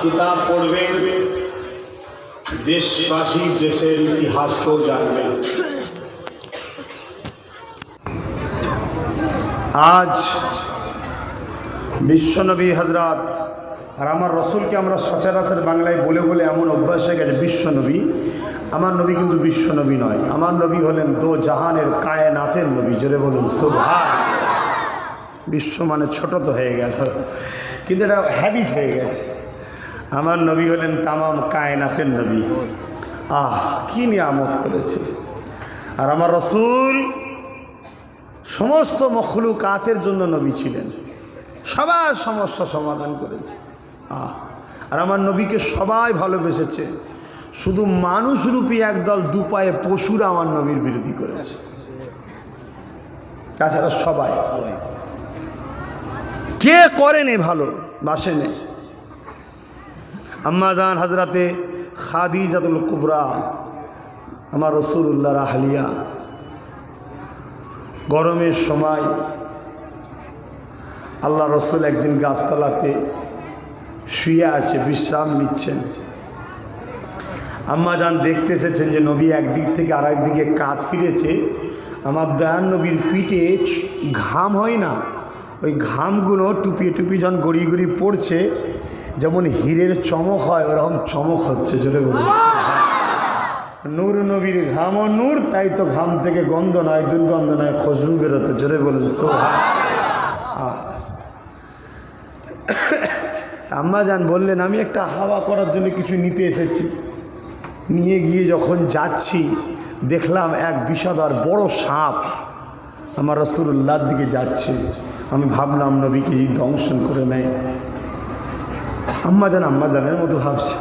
Speaker 2: किताब पढ़बें, देशवासी देशेर इतिहास को जानबें।
Speaker 1: आज বিশ্বনবী হজরত আর আমার রসুলকে আমরা সচরাচর বাংলায় বলে বলে এমন অভ্যাস হয়ে গেছে বিশ্বনবী। আমার নবী কিন্তু বিশ্বনবী নয়, আমার নবী হলেন দো জাহানের কায়নাতের নবী। জোরে বলুন সুবহান। বিশ্ব মানে ছোট তো হয়ে গেল, কিন্তু এটা হ্যাবিট হয়ে গেছে। আমার নবী হলেন তামাম কায়নাতের নবী। কি নিয়ামত করেছে। আর আমার রসুল সমস্ত মখলুকাতের জন্য নবী ছিলেন, সবার সমস্যা সমাধান করেছে। আর আমার নবীকে সবাই ভালোবেসেছে, শুধু মানুষরূপী একদল দুপায়ে পশুরা আমার নবীর বিরোধী করেছে, তাছাড়া সবাই। কে করেনি ভালো বাসেনে? আম্মাজান হজরতে খাদিজাতুল কুবরা আমার রাসূলুল্লাহর আহলিয়া, গরমের সময় আল্লাহ রসুল একদিন গাছতলাতে শুয়ে আছে, বিশ্রাম নিচ্ছেন। আম্মাজান দেখতে এসেছেন যে নবী একদিক থেকে আর একদিকে কাঁধ ফিরেছে। আমার দয়ান নবীর পিঠে ঘাম হয় না, ওই ঘামগুলো টুপিয়ে টুপিয়ে যখন গড়িয়ে গড়িয়ে পড়ছে, যেমন হীরের চমক হয় ওরকম চমক হচ্ছে। জোরে বলুন নূর, নবীর ঘামও নূর, তাই তো ঘাম থেকে গন্ধ নয়, দুর্গন্ধ নয়, খুশবু বেরোতে। জোরে বলুন সুবহান। আম্মাজান বললেন, আমি একটা হাওয়া করার জন্য কিছু নিতে এসেছি। নিয়ে গিয়ে যখন যাচ্ছি দেখলাম এক বিষধর বড় সাপ আমার রাসূলুল্লাহর দিকে যাচ্ছে। আমি ভাবলাম নবীকে যদি দংশন করে নেয়। আম্মাজানের মতো ভাবছে।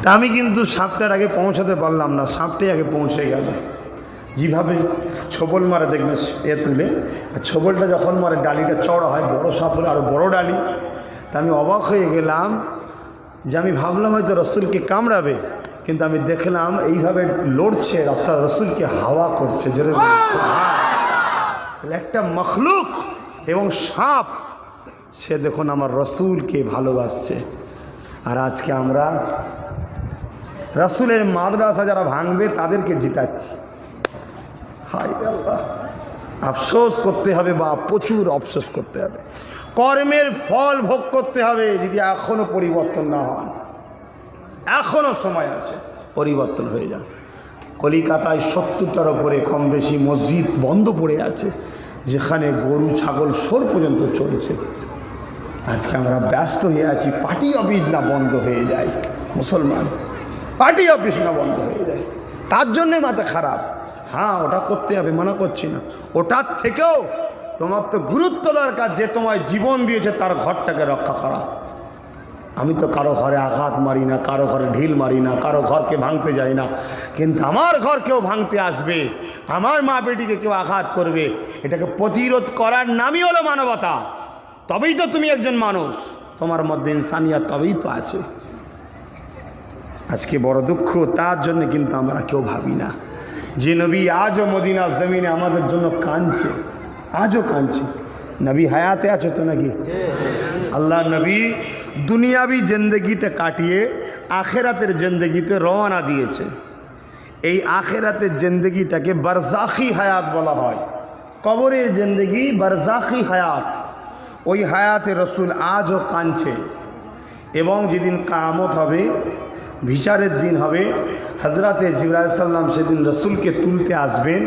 Speaker 1: তা আমি কিন্তু সাপটার আগে পৌঁছাতে পারলাম না, সাপটাই আগে পৌঁছে গেল। যেভাবে ছোবল মারে দেখবেন এ তুলে, আর ছোবলটা যখন মারে ডালিটা চড়া হয়, বড় সাপ হলে আরও বড় ডালি। তা আমি অবাক হয়ে গেলাম যে আমি ভাবলাম হয়তো রসুলকে কামড়াবে, কিন্তু আমি দেখলাম এইভাবে লড়ছে, অর্থাৎ রসুলকে হাওয়া করছে। জোরে বলুন সুবহান। একটা মখলুক এবং সাপ, সে দেখুন আমার রসুলকে ভালোবাসছে। আর আজকে আমরা রসুলের মাদ্রাসা যারা ভাঙবে তাদেরকে জিতাচ্ছি। হায় আল্লাহ, আফসোস করতে হবে, বা প্রচুর আফসোস করতে হবে, কর্মের ফল ভোগ করতে হবে যদি এখনো পরিবর্তন না হয়। এখনো সময় আছে, পরিবর্তন হয়ে যান। কলিকাতায় 70টার ওপরে কম বেশি মসজিদ বন্ধ পড়ে আছে, যেখানে গরু ছাগল সোর পর্যন্ত চলছে। আজকে আমরা ব্যস্ত হয়ে আছি, পার্টি অফিস না বন্ধ হয়ে যায়, মুসলমান পার্টি অফিস না বন্ধ হয়ে যায়, তার জন্যে মাথা খারাপ। হ্যাঁ, ওটা করতে হবে, মানা করছি না, ওটার থেকেও তোমার তো গুরুত্ব দরকার, যে তোমায় জীবন দিয়েছে তার ঘরটাকে রক্ষা করা। আমি তো কারো ঘরে আঘাত মারি না, কারো ঘরে ঢিল মারি না, কারো ঘরকে ভাঙতে যাই না, কিন্তু আমার ঘর কেউ ভাঙতে আসবে, আমার মা বেটিকে কেউ আঘাত করবে, এটাকে প্রতিরোধ করার নামই হলো মানবতা। তবেই তো তুমি একজন মানুষ, তোমার মধ্যে ইনসানিয়াত তবেই তো আছে। আজকে বড় দুঃখ, তার জন্য কিন্তু আমরা কেউ ভাবি না যে নবী আজও মদিনার জমিনে আমাদের জন্য কাঁদছে, আজও কাঁদছে। নবী হায়াতে আছে তো নাকি? আল্লাহ নবী দুনিয়াবি জিন্দগিটা কাটিয়ে আখেরাতের জিন্দগিতে রওনা দিয়েছে। এই আখেরাতের জিন্দগিটাকে বারজাখি হায়াত বলা হয়। কবরের জিন্দগি বারজাখি হায়াত, ওই হায়াতে রসুল আজও কাঁদছে। এবং যেদিন কিয়ামত হবে, বিচারের দিন হবে, হজরতে জিবরাইল সাল্লাম সেদিন রসুলকে তুলতে আসবেন।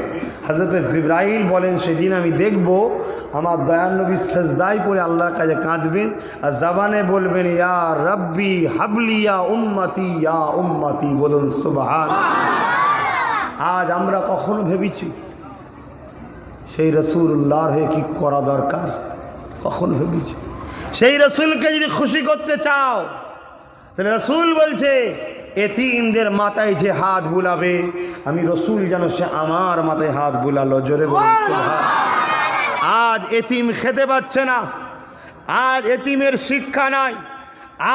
Speaker 1: হজরতে জিবরাইল বলেন, সেদিন আমি দেখব আমার দয়াল নবী সেজদায় পড়ে আল্লাহর কাছে কাঁদবেন, আর জবানে বলবেন ইয়া রব্বি হাবলি ইয়া উম্মতি। বলুন সুবহান। আজ আমরা কখনো ভেবেছি সেই রসুল্লাহর হয়ে কী করা দরকার? কখনো ভেবেছি? সেই রসুলকে যদি খুশি করতে চাও, তাহলে রসুল বলছে এতিমদের মাথায় যে হাত বুলাবে, আমি রসুল যেন সে আমার মাথায় হাত বুলালো। জোরে বলুন সুবহান। আজ এতিম খেতে পাচ্ছে না, আজ এতিমের শিক্ষা নাই,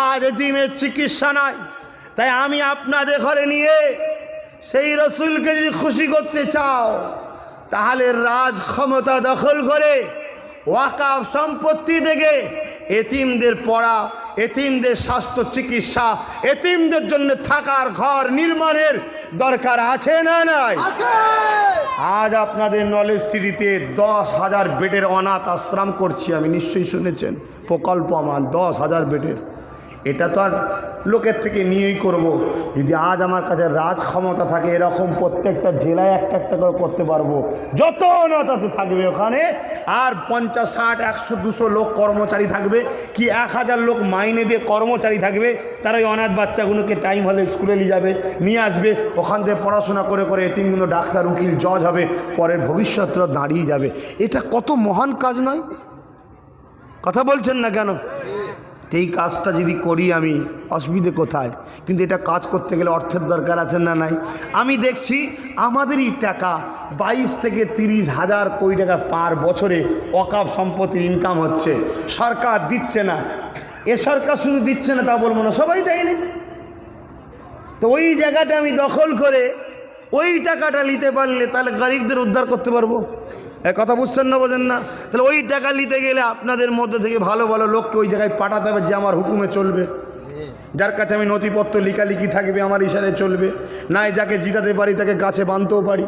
Speaker 1: আজ এতিমের চিকিৎসা নাই। তাই আমি আপনাদের ঘরে নিয়ে সেই রসুলকে যদি খুশি করতে চাও, তাহলে রাজ ক্ষমতা দখল করে ওয়াকাফ সম্পত্তি থেকে এতিমদের পড়া, এতিমদের স্বাস্থ্য চিকিৎসা, এতিমদের জন্য থাকার ঘর নির্মাণের দরকার আছে না নাই? আজ আপনাদের নলেজ সিটিতে 10,000 বেডের অনাথ আশ্রম করছি আমি, নিশ্চয়ই শুনেছেন প্রকল্প আমার 10,000 বেডের। এটা তো আর লোকের থেকে নিয়েই করব। যদি আজ আমার কাছে রাজ ক্ষমতা থাকে, এরকম প্রত্যেকটা জেলায় একটা একটা করে করতে পারবো। যত অনাথ থাকবে ওখানে, আর 50, 60, 100, 200 লোক কর্মচারী থাকবে, কি 1000 লোক মাইনে দিয়ে কর্মচারী থাকবে। তারা ওই অনাথ বাচ্চাগুলোকে টাইম হলে স্কুলে নিয়ে যাবে, নিয়ে আসবে, ওখান থেকে পড়াশোনা করে করে এতিমগুলো ডাক্তার, উকিল, জজ হবে, পরের ভবিষ্যৎটা দাঁড়িয়ে যাবে। এটা কত মহান কাজ নয়? কথা বলছেন না কেন? এই কাজটা যদি করি আমি, অসুবিধে কোথায়? কিন্তু এটা কাজ করতে গেলে অর্থের দরকার আছে না নাই? আমি দেখছি আমাদেরই টাকা 22 থেকে 30 হাজার কোটি টাকা পার বছরে ওয়াকফ সম্পত্তির ইনকাম হচ্ছে, সরকার দিচ্ছে না। এ সরকার শুধু দিচ্ছে না তা বলবো না, সবাই দেয়নি। তো ওই জায়গাটা আমি দখল করে ওই টাকাটা নিতে পারলে তাহলে গরিবদের উদ্ধার করতে পারবো। এ কথা বুঝছেন না, বোঝেন না? তাহলে ওই টাকা নিতে গেলে আপনাদের মধ্যে থেকে ভালো ভালো লোককে ওই জায়গায় পাঠাতে হবে, যে আমার হুকুমে চলবে, যার কাছে আমি নথিপত্র লিখালিখি থাকবে, আমার ইশারায় চলবে। নাই যাকে জিতাতে পারি তাকে গাছে বাঁধতেও পারি।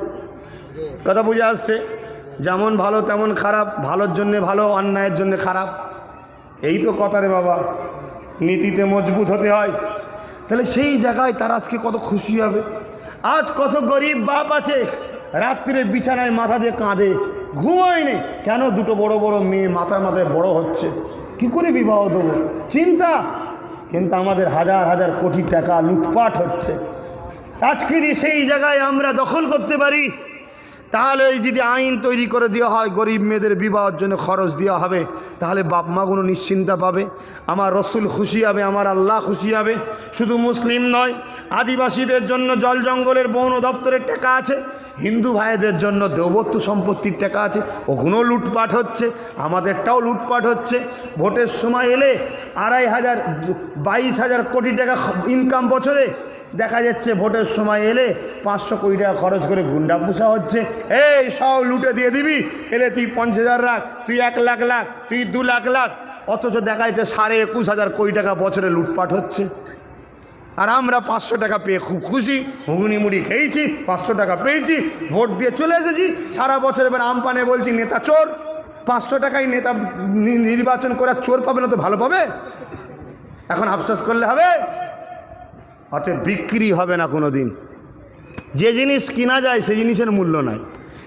Speaker 1: কথা বুঝে আসছে? যেমন ভালো তেমন খারাপ, ভালোর জন্যে ভালো, অন্যায়ের জন্যে খারাপ। এই তো কথা রে বাবা, নীতিতে মজবুত হতে হয়। তাহলে সেই জায়গায় তারা আজকে কত খুশি হবে। আজ কত গরিব বাপ আছে রাত্রিরে বিছানায় মাথা দিয়ে কাঁদে, ঘুমায় নেই। কেন? দুটো বড় বড় মেয়ে মাথায় মাথায় বড় হচ্ছে, কি করে বিবাহ দেবো, চিন্তা। কিন্তু আমাদের হাজার হাজার কোটি টাকা লুটপাট হচ্ছে। আজকে যদি সেই জায়গায় আমরা দখল করতে পারি, তাহলে এই যদি আইন তৈরি করে দেওয়া হয় গরিব মেয়েদের বিবাহের জন্য খরচ দেওয়া হবে, তাহলে বাপ মাগুলো নিশ্চিন্তা পাবে, আমার রসুল খুশি হবে, আমার আল্লাহ খুশি হবে। শুধু মুসলিম নয়, আদিবাসীদের জন্য জল জঙ্গলের বন দপ্তরের টাকা আছে, হিন্দু ভাইদের জন্য দেবত্ব সম্পত্তির টাকা আছে, ওগুলো লুটপাট হচ্ছে, আমাদেরটাও লুটপাট হচ্ছে। ভোটের সময় এলে 22,000 কোটি টাকা ইনকাম বছরে, দেখা যাচ্ছে ভোটের সময় এলে 500 কোটি টাকা খরচ করে গুন্ডা পোষা হচ্ছে। এই সব লুটে দিয়ে দিবি, এলে তুই 50,000 লাখ, তুই 1 লাখ লাখ, তুই 2 লাখ লাখ, অথচ দেখা যাচ্ছে 21,500 কোটি টাকা বছরে লুটপাট হচ্ছে। আর আমরা 500 টাকা পেয়ে খুব খুশি, ঘুগনি মুড়ি খেয়েছি, 500 টাকা পেয়েছি, ভোট দিয়ে চলে এসেছি। সারা বছর এবার আমপানে বলছি নেতা চোর, 500 টাকায় নেতা নির্বাচন করার চোর পাবে না তো ভালো পাবে? এখন আফসোস করলে হবে? অতএব বিক্রি হবে না কোনো দিন। যে জিনিস কিনা যায় সেই জিনিসের মূল্য নাই,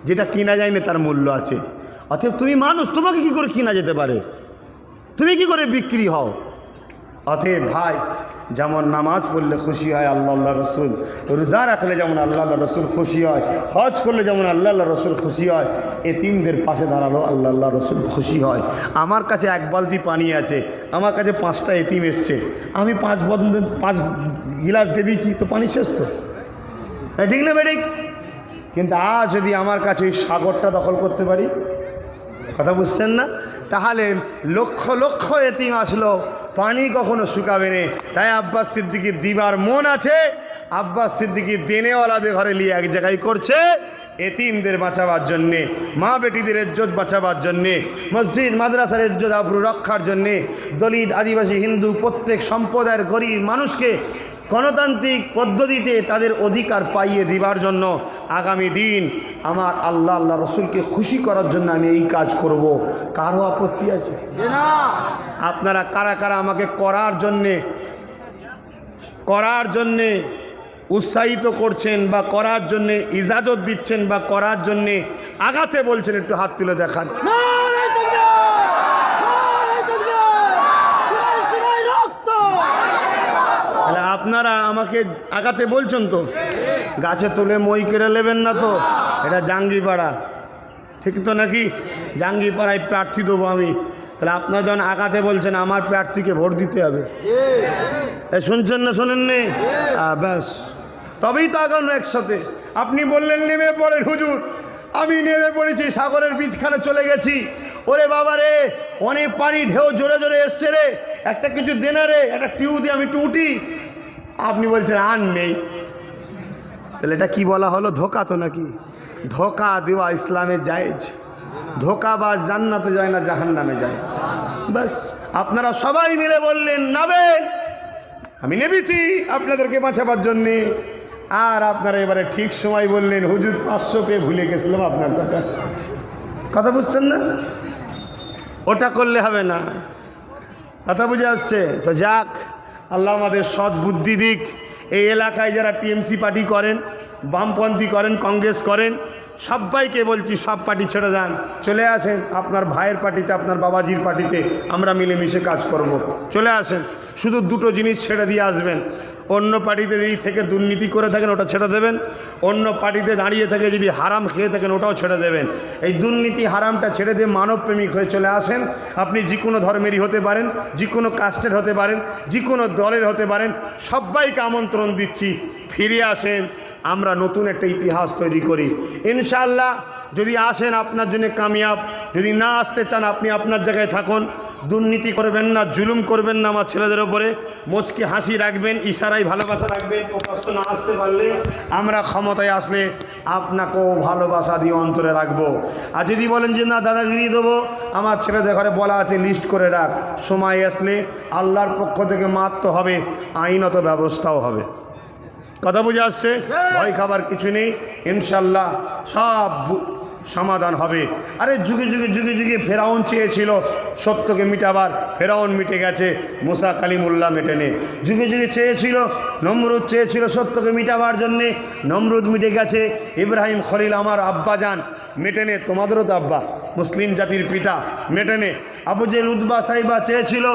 Speaker 1: যেটা কিনা যায় না তার মূল্য আছে। অতএব তুমি মানুষ, তোমাকে কি করে কিনা যেতে পারে? তুমি কি করে বিক্রি হও? অতএব ভাই, যেমন নামাজ পড়লে খুশি হয় আল্লাহ আল্লাহ রসুল, রোজা রাখলে যেমন আল্লাহ আল্লাহ রসুল খুশি হয়, হজ করলে যেমন আল্লাহ আল্লাহ রসুল খুশি হয়, এতিমদের পাশে দাঁড়ালো আল্লাহ আল্লাহ রসুল খুশি হয়। আমার কাছে 1 বালতি পানি আছে, আমার কাছে 5টা এতিম এসছে, আমি 5 গিলাস দিয়ে দিচ্ছি, তো পানি শেষ তো, ঠিক না বেঠিক? কিন্তু আজ যদি আমার কাছে ওই সাগরটা দখল করতে পারি, কথা বুঝছেন না? তাহলে লক্ষ লক্ষ এতিম আসলো, পানি কখনো শুকাবে না। তাই আব্বাস সিদ্দিকীর দিবার মন আছে, আব্বাস সিদ্দিকী দেনেওয়ালাদের ঘরে নিয়ে এক জায়গায় করছে, এতিমদের বাঁচাবার জন্যে, মা বেটিদের ইজ্জত বাঁচাবার জন্যে, মসজিদ মাদ্রাসার ইজ্জত আবরু রক্ষার জন্যে, দলিত আদিবাসী হিন্দু প্রত্যেক সম্প্রদায়ের গরিব মানুষকে গণতান্ত্রিক পদ্ধতিতে তাদের অধিকার পাইয়ে দিবার জন্য আগামী দিন আমার আল্লাহ আল্লাহ রসুলকে খুশি করার জন্য আমি এই কাজ করব। কারো আপত্তি আছে? আপনারা কারা কারা আমাকে করার জন্যে উৎসাহিত করছেন বা করার জন্যে ইজাজত দিচ্ছেন বা করার জন্যে আগাতে বলছেন, একটু হাত তুলে দেখান। আপনারা আমাকে আগাতে বলছেন তো, গাছে তুলে মই কেড়ে নেবেন না তো? এটা জাঙ্গিপাড়া, ঠিক তো নাকি? জাঙ্গিপাড়ায় প্রার্থী দেবো আমি, তাহলে আপনারা যখন আগাতে বলছেন আমার প্রার্থীকে ভোট দিতে হবে। শুনছেন না শোনেন নি? ব্যাস, তবেই তো আগানো একসাথে। আপনি বললেন নেমে পড়েন হুজুর, আমি নেমে পড়েছি, সাগরের বীজখানে চলে গেছি। ওরে বাবা রে, অনেক পানি, ঢেউ জোরে জোরে এসছে রে, একটা কিছু দেনা রে, একটা টিউ দিয়ে আমি একটু উঠি। আপনি বলছেন আর নেই, তাহলে এটা কি বলা হলো? ধোকা তো নাকি? ধোকা দেওয়া ইসলামে জায়েজ, ধোকাবাজ জান্নাতে যায় না জাহান্নামে যায়। বাস, আপনারা সবাই মিলে বললেন নাবেন, আমি নেমেছি আপনাদেরকে বাঁচাবার জন্যে। আর আপনারা এবারে ঠিক সময় বললেন হুজুর 500 পেয়ে ভুলে গেছিলাম আপনার কথা বুঝছেন না? ওটা করলে হবে না, কথা বুঝে আসছে তো? যাক, আল্লাহ আমাদের সৎ বুদ্ধি দিক। এই এলাকায় যারা টিএমসি পার্টি করেন, বামপন্থী করেন, কংগ্রেস করেন, সবাইকে বলছি সব পার্টি ছেড়ে দেন, চলে আসেন আপনার ভাইয়ের পার্টিতে, আপনার বাবাজির পার্টিতে, আমরা মিলেমিশে কাজ করব। চলে আসেন, শুধু 2টো জিনিস ছেড়ে দিয়ে আসবেন। অন্য পার্টিতে যদি থেকে দুর্নীতি করে থাকেন ওটা ছেড়ে দেবেন, অন্য পার্টিতে দাঁড়িয়ে থেকে যদি হারাম খেয়ে থাকেন ওটাও ছেড়ে দেবেন। এই দুর্নীতি হারামটা ছেড়ে দিয়ে মানবপ্রেমিক হয়ে চলে আসেন। আপনি যে কোনো ধর্মেরই হতে পারেন, যে কোনো কাস্টের হতে পারেন, যে কোনো দলের হতে পারেন, সবাইকে আমন্ত্রণ দিচ্ছি, ফিরে আসেন, আমরা নতুন একটা ইতিহাস তৈরি করি ইনশাআল্লাহ। যদি আসেন আপনার জন্য কামিয়াব, যদি না আসতে চান আপনি আপনার জায়গায় থাকুন। দুর্নীতি করবেন না, জুলুম করবেন না আমার ছেলেদের ওপরে, মুচকি হাসি রাখবেন, ইশারায় ভালোবাসা রাখবেন। প্রকাশ্য না আসতে পারলে আমরা ক্ষমতায় আসলে আপনাকেও ভালোবাসা দিয়ে অন্তরে রাখবো। আর যদি বলেন যে না দাদাগিরি দেবো, আমার ছেলেদের ঘরে বলা আছে লিস্ট করে রাখ, সময় আসলে আল্লাহর পক্ষ থেকে মারতে হবে, আইনত ব্যবস্থাও হবে। কথা বুঝে আসছে? ভয় খাবার কিছু নেই, ইনশাল্লাহ সব সমাধান হবে। আরে যুগে যুগে যুগে যুগে ফেরাউন চেয়েছিল সত্যকে মিটাবার, ফেরাউন মিটে গেছে, মুসা কালিমুল্লাহ মেটেনে। যুগে যুগে চেয়েছিল, নমরুদ চেয়েছিল সত্যকে মিটাবার জন্যে, নমরুদ মিটে গেছে। ইব্রাহিম খলিল আমার আব্বা যান, মেটেনে, তোমাদেরও তো আব্বা, মুসলিম জাতির পিতা, মেটেনে। আবু জেহেল উতবা সাইবা চেয়েছিল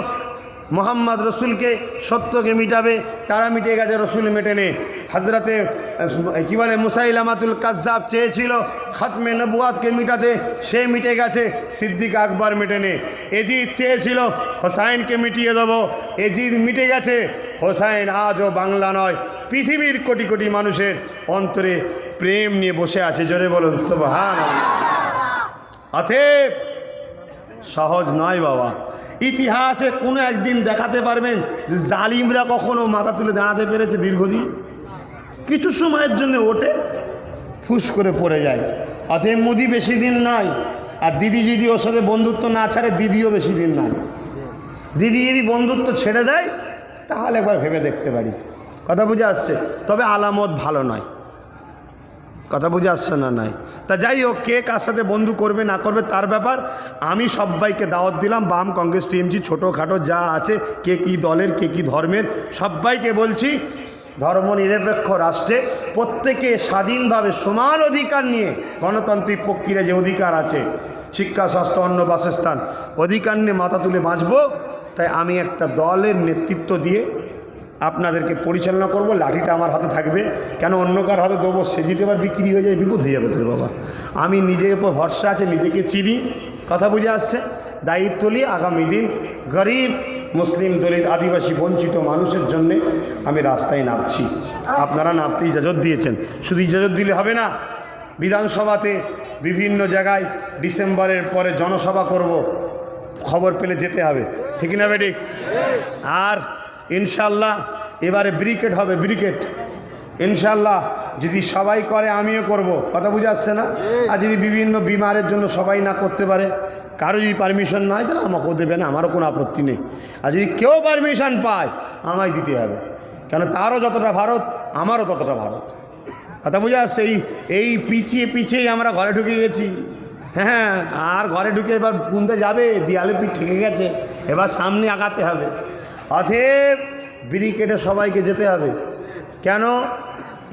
Speaker 1: মোহাম্মদ রসুলকে সত্যকে মিটাবে, তারা মিটে গেছে, রসুল মেটেনে। হজরতে কি বলে মুসাইলামাতুল কাজ্জাব চেয়েছিল খাতমে নবুয়াতকে মিটাতে, সে মিটে গেছে, সিদ্দিক আকবর মেটেনে। এজিদ চেয়েছিল হোসাইনকে মিটিয়ে দেবো, এজিদ মিটে গেছে। হোসাইন আজও বাংলা নয়, পৃথিবীর কোটি কোটি মানুষের অন্তরে প্রেম নিয়ে বসে আছে। জোরে বলুন সুবহানাল্লাহ। অতএব সহজ নয় বাবা। ইতিহাসে কোনো একদিন দেখাতে পারবেন যে জালিমরা কখনো মাথা তুলে দাঁড়াতে পেরেছে দীর্ঘদিন? কিছু সময়ের জন্য ওঠে, ফুস করে পড়ে যায়। অতএব মোদি বেশি দিন নয়, আর দিদি যদি ওর সাথে বন্ধুত্ব না ছাড়ে, দিদিও বেশি দিন নয়। দিদি যদি বন্ধুত্ব ছেড়ে দেয় তাহলে একবার ভেবে দেখতে পারি। কথা বুঝে আসছে? তবে আলামত ভালো নয়। কথা বুঝে আসছে না? নাই। তা যাই হোক, কে কার সাথে বন্ধু করবে না করবে তার ব্যাপার। আমি সবাইকে দাওয়াত দিলাম, বাম, কংগ্রেস, টিএমসি, ছোটোখাটো যা আছে, কে কী দলের, কে কী ধর্মের, সবাইকে বলছি ধর্মনিরপেক্ষ রাষ্ট্রে প্রত্যেকে স্বাধীনভাবে সমান অধিকার নিয়ে, গণতান্ত্রিক প্রক্রিয়া যে অধিকার আছে, শিক্ষা, স্বাস্থ্য, অন্ন, বাসস্থান, অধিকার নিয়ে মাথা তুলে বাঁচব। তাই আমি একটা দলের নেতৃত্ব দিয়ে আপনাদেরকে পরিচালনা করব। লাঠিটা আমার হাতে থাকবে, কেন অন্য কার হাতে দেবো, সে যদি আবার বিক্রি হয়ে যায় বিপদ হয়ে যাবে তোর বাবা। আমি নিজের উপর ভরসা আছে, নিজেকে চিনি। কথা বুঝে আসছে? দায়িত্ব নিয়ে আগামী দিন গরিব, মুসলিম, দলিত, আদিবাসী, বঞ্চিত মানুষের জন্যে আমি রাস্তায় নামছি। আপনারা নামতে ইজাজত দিয়েছেন, শুধু ইজাজত দিলে হবে না। বিধানসভাতে বিভিন্ন জায়গায় ডিসেম্বরের পরে জনসভা করব, খবর পেলে যেতে হবে, ঠিক না বেঠিক? আর ইনশাল্লাহ এবারে ব্রিকেট হবে, ব্রিকেট ইনশাল্লাহ। যদি সবাই করে আমিও করব। কথা বুঝে আসছে না? আর যদি বিভিন্ন বিমারের জন্য সবাই না করতে পারে, কারো যদি পারমিশন না হয় তাহলে আমাকেও দেবে না, আমারও কোনো আপত্তি নেই। আর যদি কেউ পারমিশন পায় আমায় দিতে হবে, কেন তারও যতটা ভারত আমারও ততটা ভারত। কথা বুঝে আসছে? এই পিছিয়ে পিছিয়েই আমরা ঘরে ঢুকে গেছি। হ্যাঁ, আর ঘরে ঢুকে এবার গুনতে যাবে, দেয়ালে পিঠ ঠেকে গেছে, এবার সামনে আগাতে হবে। অতএব ব্রিকেটে সবাইকে যেতে হবে। কেন?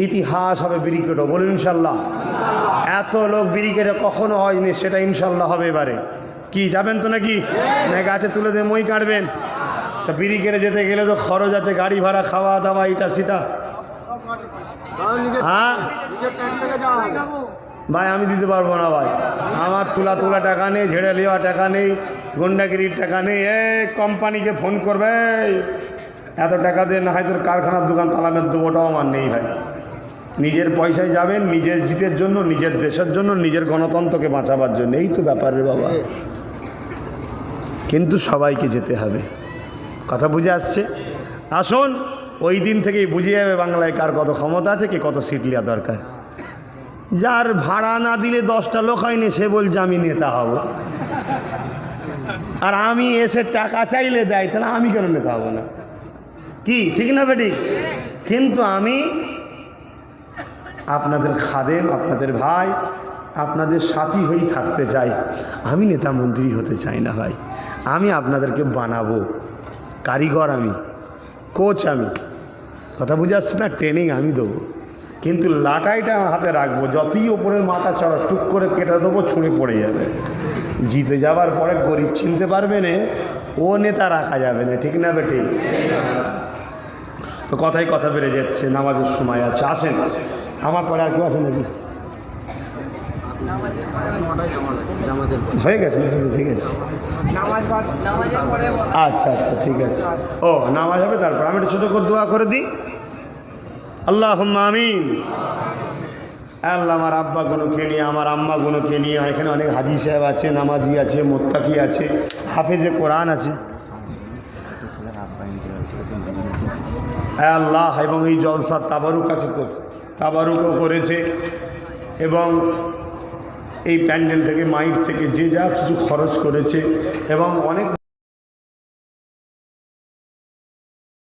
Speaker 1: ইতিহাস হবে ব্রিকেটও, বলুন ইনশাল্লাহ। এত লোক ব্রিকেটে কখনো হয়নি, সেটা ইনশাল্লাহ হবে এবারে। কি যাবেন তো নাকি? না গাছে তুলে দিয়ে মই কাটবেন? তা ব্রিকেটে যেতে গেলে তো খরচ আছে, গাড়ি ভাড়া, খাওয়া দাওয়া, এটা সেটা। হ্যাঁ ভাই, আমি দিতে পারবো না ভাই, আমার তোলা টাকা নেই, ঝেড়ে নেওয়া টাকা নেই, গুন্ডাগিরির টাকা নেই। কোম্পানিকে ফোন করবে, এত টাকা দিয়ে না হয় তোর কারখানার দোকান তালামের দেবো, ওটাও আমার নেই ভাই। নিজের পয়সায় যাবেন, নিজের জিতের জন্য, নিজের দেশের জন্য, নিজের গণতন্ত্রকে বাঁচাবার জন্য, এই তো ব্যাপার রে বাবা। কিন্তু সবাইকে যেতে হবে। কথা বুঝে আসছে? আসুন, ওই দিন থেকেই বুঝে যাবে বাংলায় কার কত ক্ষমতা আছে, কে কত সিট নেওয়া দরকার। যার ভাড়া না দিলে 10টা লোক হয়নি, সে বলছে আমি নেতা হব। আর আমি এসে টাকা চাইলে দেয়, তাহলে আমি কেন নেতা হব না? কি ঠিক না বেটি? কিন্তু আমি আপনাদের খাদেম, আপনাদের ভাই, আপনাদের সাথী হয়েই থাকতে চাই। আমি নেতা মন্ত্রী হতে চাই না ভাই। আমি আপনাদেরকে বানাবো কারিগর, আমি কোচ, আমি কথা বুঝে আসছে না? ট্রেনিং আমি দেবো, কিন্তু লাটাইটা আমার হাতে রাখবো। যতই ওপরে মাথা চড়া, টুক করে কেটে দেবো, ছুঁড়ে পড়ে যাবে। জিতে যাবার পরে গরিব চিনতে পারবে না, ও নেতা রাখা যাবে না, ঠিক না বেটি? তো কথাই কথা বেড়ে যাচ্ছে, নামাজের সময় আছে। আসেন, আমার পরে আর কেউ আছে নাকি? হয়ে গেছে না? ঠিক আছে, আচ্ছা আচ্ছা, ঠিক আছে। ও নামাজ হবে তারপর। আমি একটু ছোটো করে দোয়া করে দিই। আল্লাহুম্মা আমিন। আল্লাহ আমার আব্বাগুলোকে নিয়ে, আমার আম্মাগুলোকে নিয়ে, এখানে অনেক হাজি সাহেব আছে, নামাজি আছে, মোত্তাকি আছে, হাফেজে কোরআন আছে। আল্লাহ, এবং এই জলসার তাবারুক আছে, তো তাবারুকও করেছে, এবং এই প্যান্ডেল থেকে, মাইক থেকে যে যা কিছু খরচ করেছে, এবং অনেক